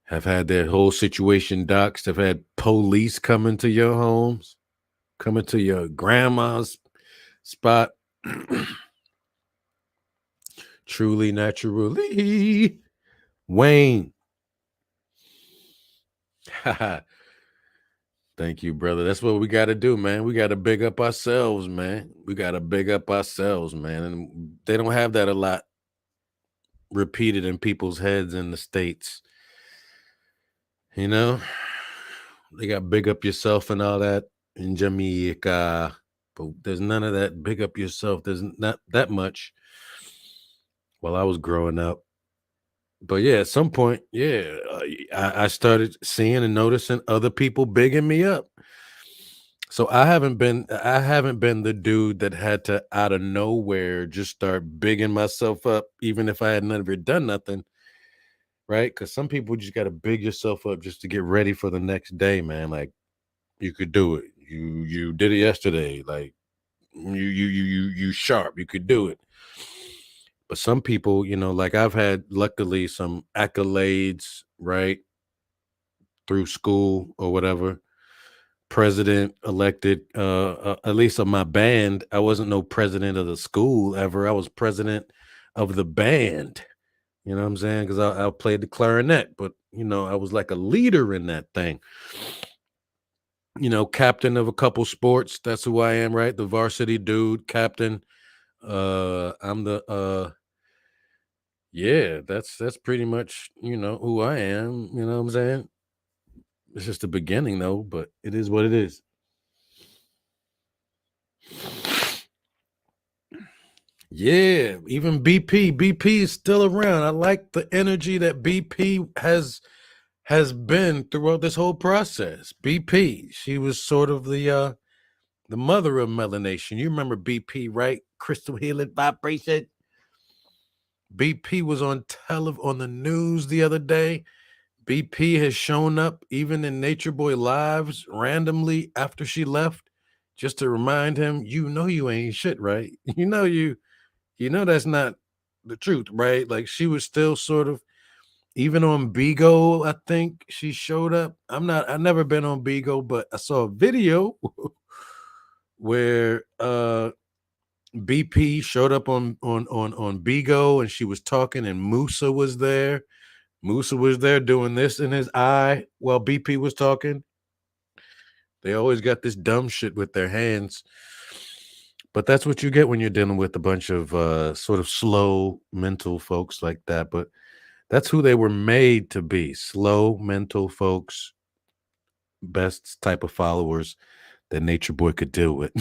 have had their whole situation doxxed, have had police come into your homes, coming to your grandma's spot. Truly, naturally. Wayne. Thank you, brother. That's what we got to do, man. We got to big up ourselves, man. We got to big up ourselves, man. And they don't have that a lot repeated in people's heads in the States. You know, they got big up yourself and all that in Jamaica, but there's none of that big up yourself. There's not that much while I was growing up. But yeah, at some point, yeah, I started seeing and noticing other people bigging me up. So I haven't been the dude that had to out of nowhere just start bigging myself up, even if I had never done nothing, right? Because some people just got to big yourself up just to get ready for the next day, man. Like you could do it. You did it yesterday. Like you sharp. You could do it. But some people, like I've had luckily some accolades, right, through school or whatever. President elected, at least of my band. I wasn't no president of the school ever. I was president of the band. You know what I'm saying? Because I played the clarinet, but I was like a leader in that thing. Captain of a couple sports. That's who I am, right? The varsity dude, captain. I'm the yeah, that's pretty much, who I am. You know what I'm saying? It's just the beginning though, but it is what it is. Yeah, even BP. BP is still around. I like the energy that BP has been throughout this whole process. BP, she was sort of the mother of melanation. You remember BP, right? Crystal healing vibration. BP was on the news the other day. BP has shown up even in Nature Boy lives randomly after she left, just to remind him, you ain't shit, right? You know that's not the truth, right? Like she was still sort of even on Bigo, I think she showed up. I've never been on Bigo, but I saw a video where BP showed up on Bigo and she was talking and Musa was there. Musa was there doing this in his eye while BP was talking. They always got this dumb shit with their hands. But that's what you get when you're dealing with a bunch of sort of slow mental folks like that. But that's who they were made to be. Slow mental folks, best type of followers that Nature Boy could deal with.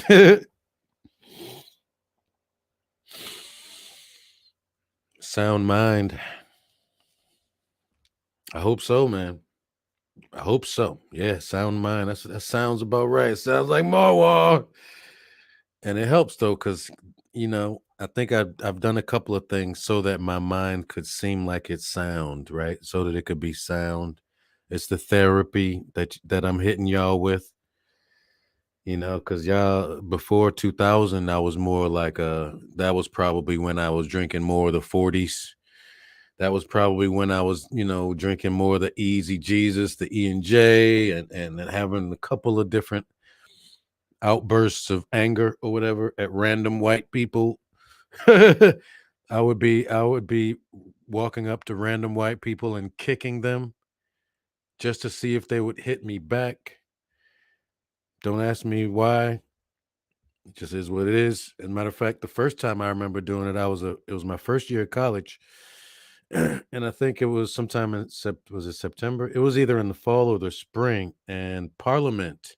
Sound mind. I hope so, man. I hope so. Yeah, sound mind. That sounds about right. It sounds like Marwar. And it helps though, because I think I've done a couple of things so that my mind could seem like it's sound, right? So that it could be sound. It's the therapy that I'm hitting y'all with, because y'all before 2000, I was more like that was probably when I was drinking more of the 40s. That was probably when I was, drinking more of the Easy Jesus, the E&J, and having a couple of different outbursts of anger or whatever at random white people. I would be walking up to random white people and kicking them just to see if they would hit me back. Don't ask me why. It just is what it is. As a matter of fact, the first time I remember doing it, it was my first year of college. And I think it was sometime was it September? It was either in the fall or the spring. And Parliament,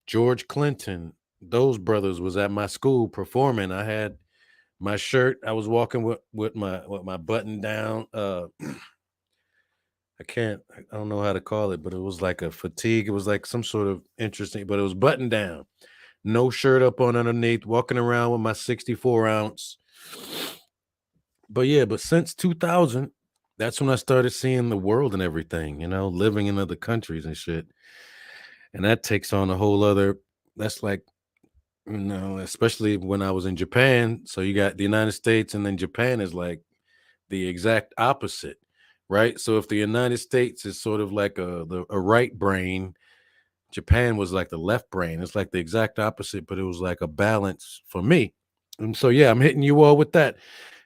George Clinton, those brothers was at my school performing. I had my shirt. I was walking with my button down. I don't know how to call it, but it was like a fatigue. It was like some sort of interesting, but it was button down. No shirt up on underneath, walking around with my 64 ounce But yeah, but since 2000, that's when I started seeing the world and everything, living in other countries and shit. And that takes on a whole other, that's like, especially when I was in Japan. So you got the United States and then Japan is like the exact opposite, right? So if the United States is sort of like a right brain, Japan was like the left brain. It's like the exact opposite, but it was like a balance for me. And so yeah, I'm hitting you all with that.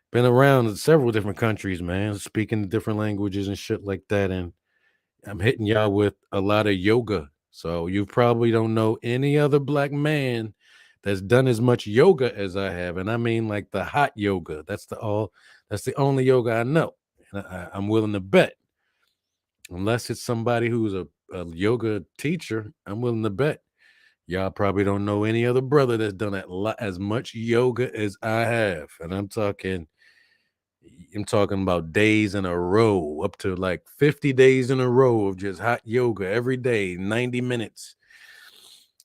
Been around in several different countries, man, speaking different languages and shit like that. And I'm hitting y'all with a lot of yoga. So you probably don't know any other black man that's done as much yoga as I have. And I mean like the hot yoga. That's the only yoga I know. And I'm willing to bet, unless it's somebody who's a yoga teacher, I'm willing to bet y'all probably don't know any other brother that's done as much yoga as I have. And I'm talking about days in a row, up to like 50 days in a row of just hot yoga every day, 90 minutes.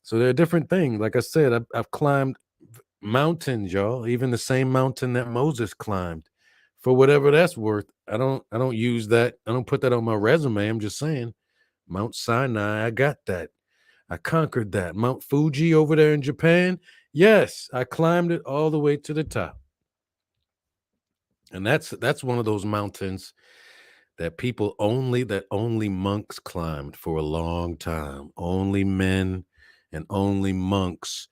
So there are different things. Like I said, I've climbed mountains, y'all, even the same mountain that Moses climbed. For whatever that's worth, I don't use that. I don't put that on my resume. I'm just saying, Mount Sinai, I got that. I conquered that. Mount Fuji over there in Japan, yes, I climbed it all the way to the top. And that's one of those mountains that only monks climbed for a long time. Only men and only monks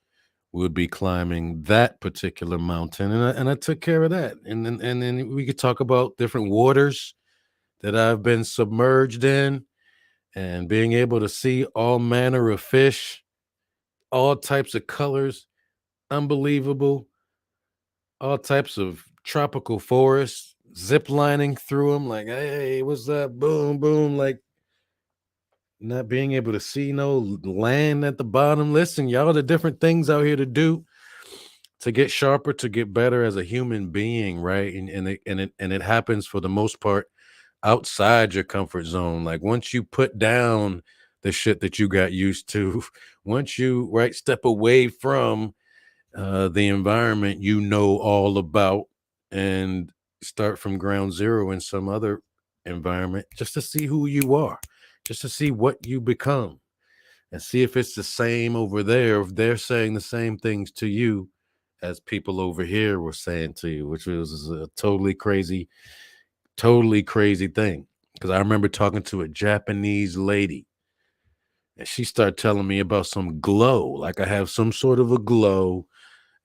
would be climbing that particular mountain, and I took care of that. And then we could talk about different waters that I've been submerged in, and being able to see all manner of fish, all types of colors, unbelievable, all types of tropical forests, zip lining through them, like, hey, what's up? Boom, boom, like not being able to see no land at the bottom. Listen, y'all, the different things out here to do to get sharper, to get better as a human being, right? And it happens for the most part outside your comfort zone. Like once you put down the shit that you got used to, once you right step away from the environment you know all about, and start from ground zero in some other environment, just to see who you are, just to see what you become, and see if it's the same over there, if they're saying the same things to you as people over here were saying to you, which was a totally crazy thing. Because I remember talking to a Japanese lady, and she started telling me about some glow, like I have some sort of a glow,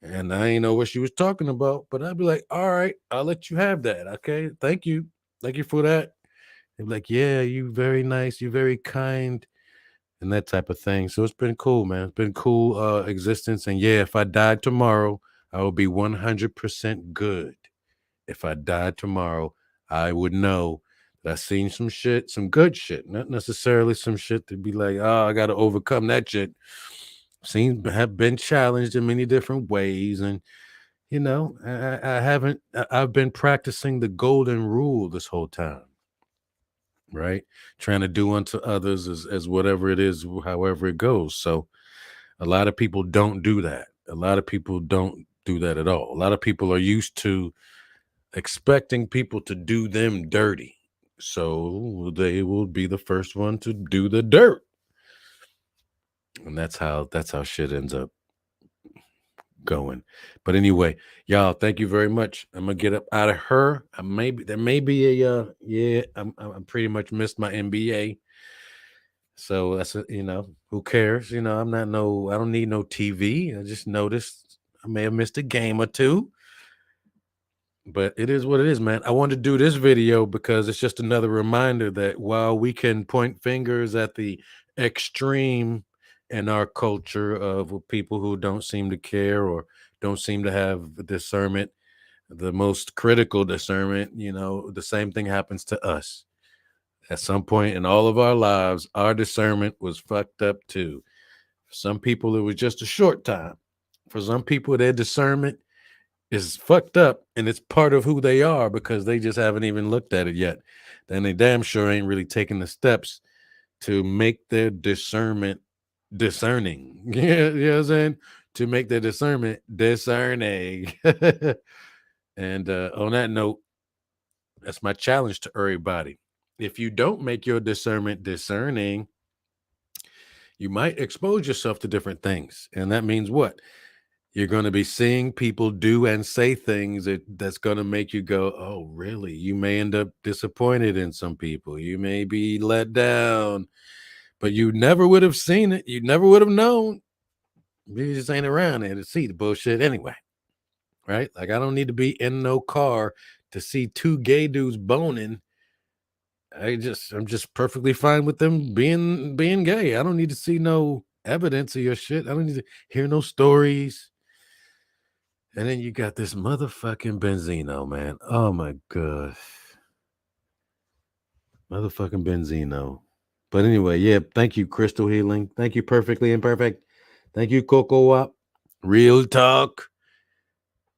and I ain't know what she was talking about, but I'd be like, all right, I'll let you have that. Okay. Thank you. Thank you for that. They'd be like, yeah, you very nice, you very kind, and that type of thing. So it's been cool, man. It's been cool existence. And yeah, if I died tomorrow, I would be 100% good. If I died tomorrow, I would know that I seen some shit, some good shit, not necessarily some shit to be like, oh, I got to overcome that shit. Seen have been challenged in many different ways, and I haven't. I've been practicing the golden rule this whole time, right? Trying to do unto others as whatever it is, however it goes. So a lot of people don't do that. A lot of people don't do that at all. A lot of people are used to expecting people to do them dirty. So they will be the first one to do the dirt. And that's how shit ends up going. But anyway, y'all, thank you very much. I'm gonna get up out of her. There may be a yeah. I'm pretty much missed my NBA. So who cares? I don't need no TV. I just noticed I may have missed a game or two. But it is what it is, man. I wanted to do this video because it's just another reminder that while we can point fingers at the extreme in our culture of people who don't seem to care or don't seem to have discernment, the most critical discernment, the same thing happens to us. At some point in all of our lives, our discernment was fucked up too. For some people, it was just a short time. For some people, their discernment is fucked up and it's part of who they are because they just haven't even looked at it yet. Then they damn sure ain't really taking the steps to make their discernment discerning. Yeah, you know what I'm saying? To make their discernment discerning. And on that note, That's my challenge to everybody. If you don't make your discernment discerning, you might expose yourself to different things. And that means what? You're going to be seeing people do and say things that's going to make you go, oh, really? You may end up disappointed in some people. You may be let down, but you never would have seen it. You never would have known. You just ain't around there to see the bullshit anyway. Right? Like, I don't need to be in no car to see two gay dudes boning. I'm just perfectly fine with them being gay. I don't need to see no evidence of your shit. I don't need to hear no stories. And then you got this motherfucking Benzino, man. Oh my gosh. Motherfucking Benzino. But anyway, yeah, thank you, Crystal Healing. Thank you, Perfectly Imperfect. Thank you, Coco Wop. Real Talk.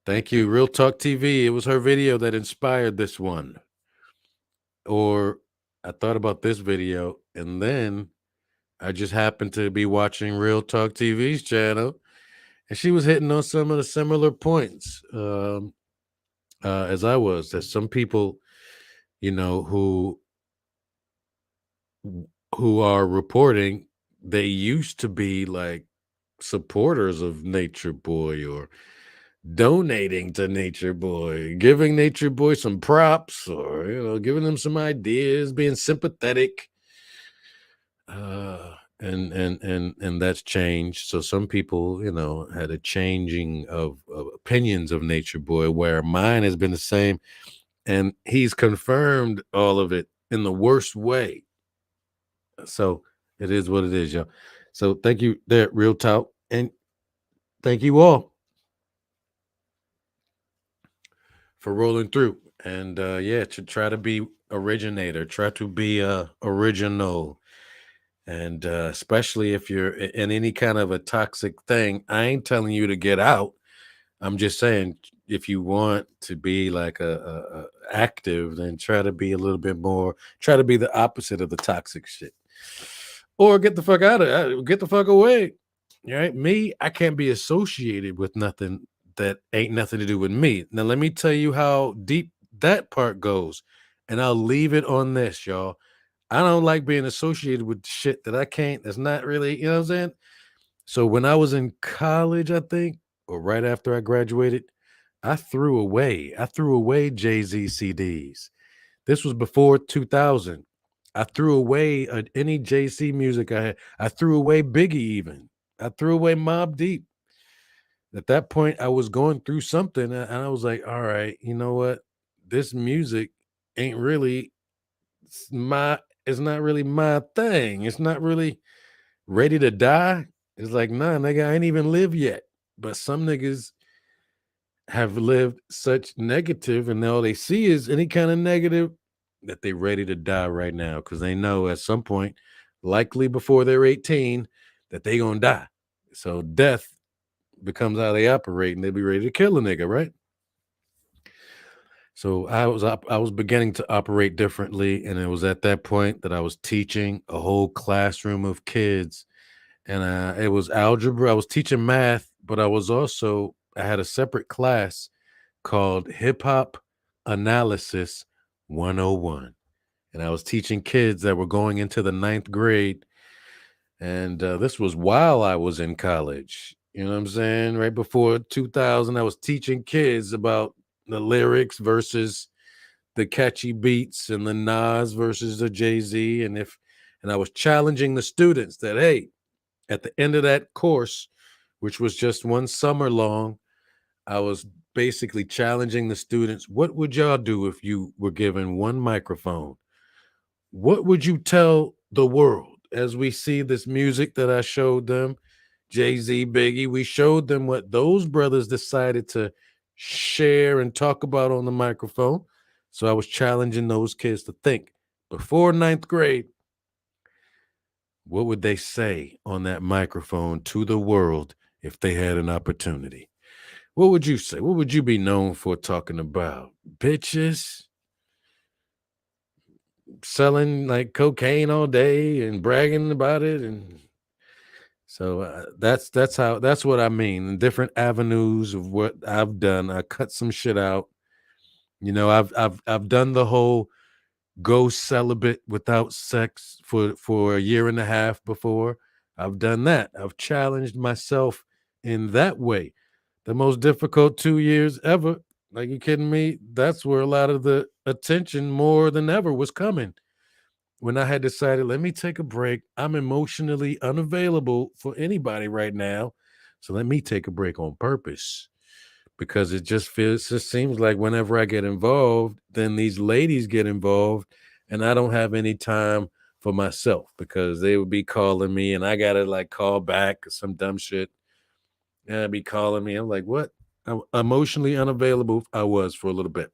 Thank you, Real Talk TV. It was her video that inspired this one. Or I thought about this video, and then I just happened to be watching Real Talk TV's channel, and she was hitting on some of the similar points as I was. That some people, you know, who are reporting, they used to be like supporters of Nature Boy or donating to Nature Boy, giving Nature Boy some props, or giving them some ideas, being sympathetic. And that's changed. So some people, had a changing of opinions of Nature Boy, where mine has been the same, and he's confirmed all of it in the worst way. So it is what it is, y'all. So thank you there, Real Talk, and thank you all for rolling through. And yeah, to try to be originator, try to be original. And especially if you're in any kind of a toxic thing, I ain't telling you to get out. I'm just saying, if you want to be like a active, then try to be a little bit more. Try to be the opposite of the toxic shit, or get the fuck out of it. Get the fuck away. Right? Me, I can't be associated with nothing that ain't nothing to do with me. Now, let me tell you how deep that part goes, and I'll leave it on this, y'all. I don't like being associated with shit that I can't, that's not really, you know what I'm saying? So when I was in college, I think, or right after I graduated, I threw away Jay-Z CDs. This was before 2000. I threw away any JC music I had. I threw away Biggie even. I threw away Mobb Deep. At that point, I was going through something, and I was like, all right, you know what? This music ain't really my it's not really my thing. It's not really ready to die. It's like, nah, nigga, I ain't even live yet. But some niggas have lived such negative, and all they see is any kind of negative, that they ready to die right now because they know at some point, likely before they're 18, that they gonna die. So death becomes how they operate, and they be ready to kill a nigga, right? So I was beginning to operate differently, and it was at that point that I was teaching a whole classroom of kids, and it was algebra. I was teaching math, but I had a separate class called Hip Hop Analysis 101, and I was teaching kids that were going into the ninth grade, and this was while I was in college. You know what I'm saying? Right before 2000, I was teaching kids about the lyrics versus the catchy beats, and the Nas versus the Jay-Z. And I was challenging the students that, hey, at the end of that course, which was just one summer long, I was basically challenging the students. What would y'all do if you were given one microphone? What would you tell the world? As we see this music that I showed them, Jay-Z, Biggie, we showed them what those brothers decided to share and talk about on the microphone. So I was challenging those kids to think before ninth grade, what would they say on that microphone to the world if they had an opportunity? What would you say? What would you be known for talking about? Bitches? Selling like cocaine all day and bragging about it? And so that's what I mean. In different avenues of what I've done, I cut some shit out, I've done the whole go celibate without sex for a year and a half before. I've done that. I've challenged myself in that way. The most difficult 2 years ever. Like, you kidding me? That's where a lot of the attention more than ever was coming. When I had decided, let me take a break. I'm emotionally unavailable for anybody right now. So let me take a break on purpose, because just seems like whenever I get involved, then these ladies get involved, and I don't have any time for myself because they would be calling me and I gotta like call back or some dumb shit. And I'd be calling me. I'm like, what? I'm emotionally unavailable. I was for a little bit.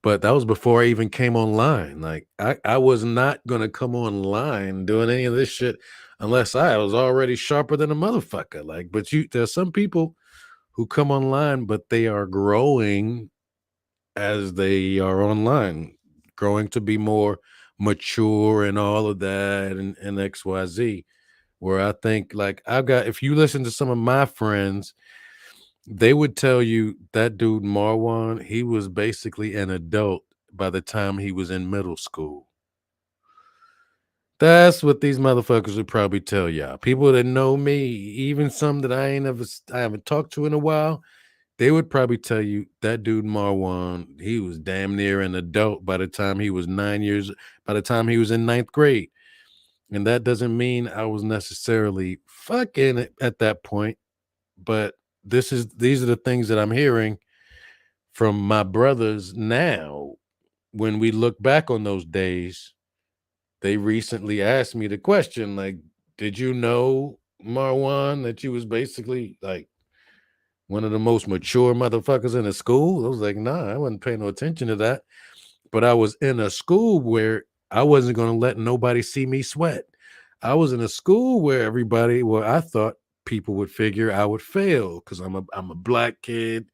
But that was before I even came online. Like, I was not gonna come online doing any of this shit unless I was already sharper than a motherfucker. Like, but there's some people who come online, but they are growing as they are online, growing to be more mature and all of that and XYZ. Where I think, like, if you listen to some of my friends, they would tell you that dude Marwan, he was basically an adult by the time he was in middle school. That's what these motherfuckers would probably tell y'all. People that know me, even some that I haven't talked to in a while, they would probably tell you that dude Marwan, he was damn near an adult by the time he was 9 years, by the time he was in ninth grade. And that doesn't mean I was necessarily fucking at that point, but these are the things that I'm hearing from my brothers now. When we look back on those days, they recently asked me the question, like, did you know, Marwan, that you was basically like one of the most mature motherfuckers in the school? I was like, nah, I wasn't paying no attention to that. But I was in a school where I wasn't going to let nobody see me sweat. I was in a school where I thought people would figure I would fail because I'm a black kid,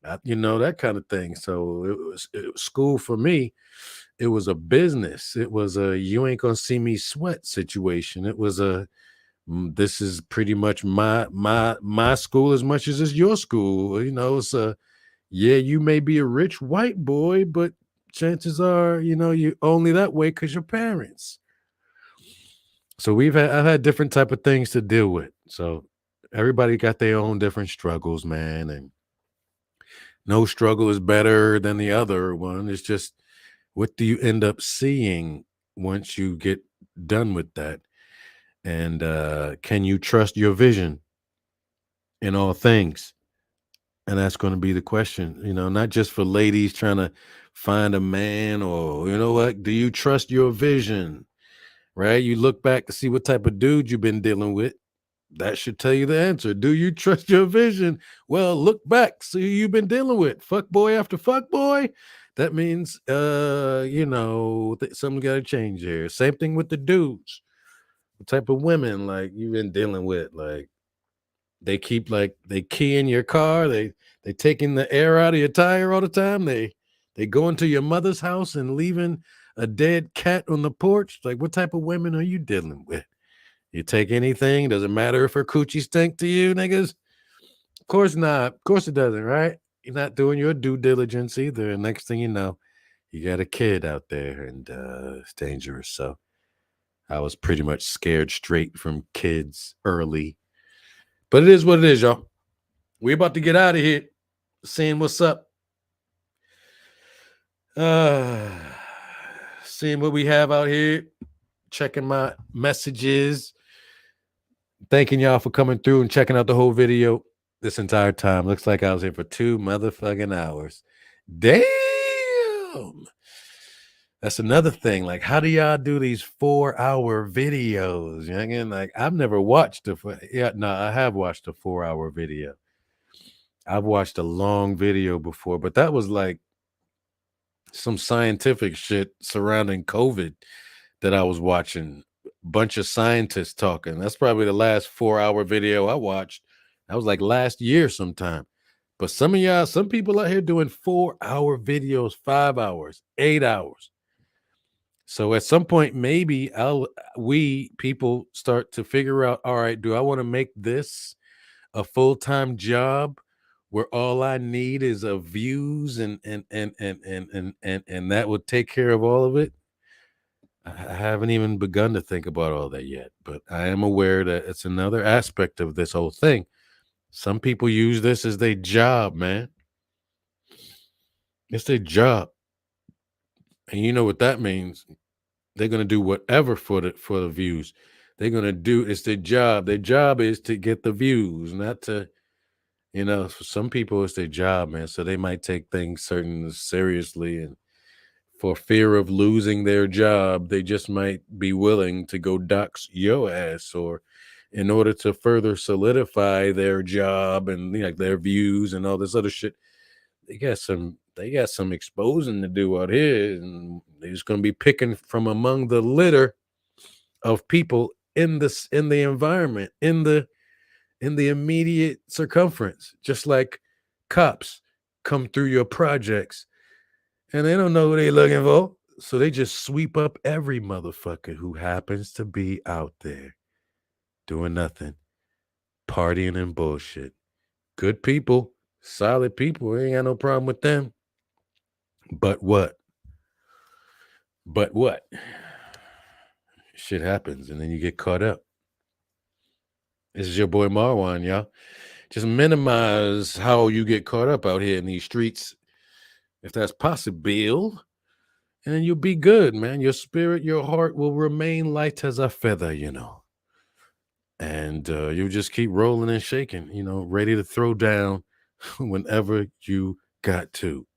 that kind of thing. So it was school for me. It was a business. It was a you ain't gonna see me sweat situation. It was this is pretty much my school as much as it's your school. It's yeah, you may be a rich white boy, but chances are, you only that way because your parents. So I've had different type of things to deal with. So everybody got their own different struggles, man, and no struggle is better than the other one. It's just, what do you end up seeing once you get done with that? And can you trust your vision in all things? And that's going to be the question, not just for ladies trying to find a man, or, what, do you trust your vision? Right? You look back to see what type of dude you've been dealing with. That should tell you the answer. Do you trust your vision? Well, look back, see who you've been dealing with. Fuck boy after fuck boy. That means, something got to change here. Same thing with the dudes. What type of women like you've been dealing with? Like, they key in your car. They taking the air out of your tire all the time. They go into your mother's house and leaving a dead cat on the porch. Like, what type of women are you dealing with? You take anything? Doesn't matter if her coochie stink to you, niggas? Of course not. Of course it doesn't, right? You're not doing your due diligence either. And next thing you know, you got a kid out there, and it's dangerous. So I was pretty much scared straight from kids early. But it is what it is, y'all. We about to get out of here. Seeing what's up. Uh, Seeing what we have out here. Checking my messages. Thanking y'all for coming through and checking out the whole video this entire time. Looks like I was here for 2 motherfucking hours. Damn. That's another thing. Like, how do y'all do these 4-hour videos? You know, again, like, I've never watched I have watched a 4-hour video. I've watched a long video before, but that was like some scientific shit surrounding COVID that I was watching. Bunch of scientists talking. That's probably the last 4-hour video I watched. That was like last year sometime. But some people out here doing 4-hour videos, 5 hours, 8 hours. So at some point, maybe we people start to figure out, all right, do I want to make this a full-time job, where all I need is a views and that would take care of all of it. I haven't even begun to think about all that yet, but I am aware that it's another aspect of this whole thing. Some people use this as their job, man. It's their job. And you know what that means. They're gonna do whatever for the views. They're gonna do it's their job. Their job is to get the views, not to, for some people it's their job, man. So they might take things certain seriously, and for fear of losing their job, they just might be willing to go dox your ass, or in order to further solidify their job and like their views and all this other shit. They got some exposing to do out here, and they're just gonna be picking from among the litter of people in the environment, in the immediate circumference, just like cops come through your projects and they don't know who they looking for. So they just sweep up every motherfucker who happens to be out there doing nothing, partying and bullshit. Good people, solid people, ain't got no problem with them. But what? But what? Shit happens and then you get caught up. This is your boy Marwan, y'all. Just minimize how you get caught up out here in these streets, if that's possible, and then you'll be good, man. Your spirit, your heart will remain light as a feather, and you'll just keep rolling and shaking, ready to throw down whenever you got to.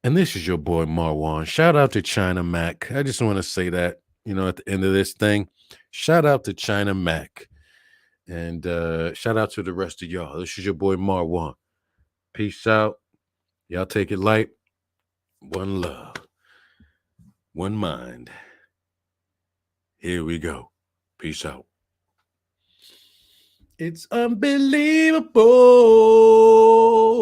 And this is your boy Marwan. Shout out to China Mac. I just want to say that, at the end of this thing, shout out to China Mac. And shout out to the rest of y'all. This is your boy Marwan. Peace out. Y'all take it light. One love. One mind. Here we go. Peace out. It's unbelievable.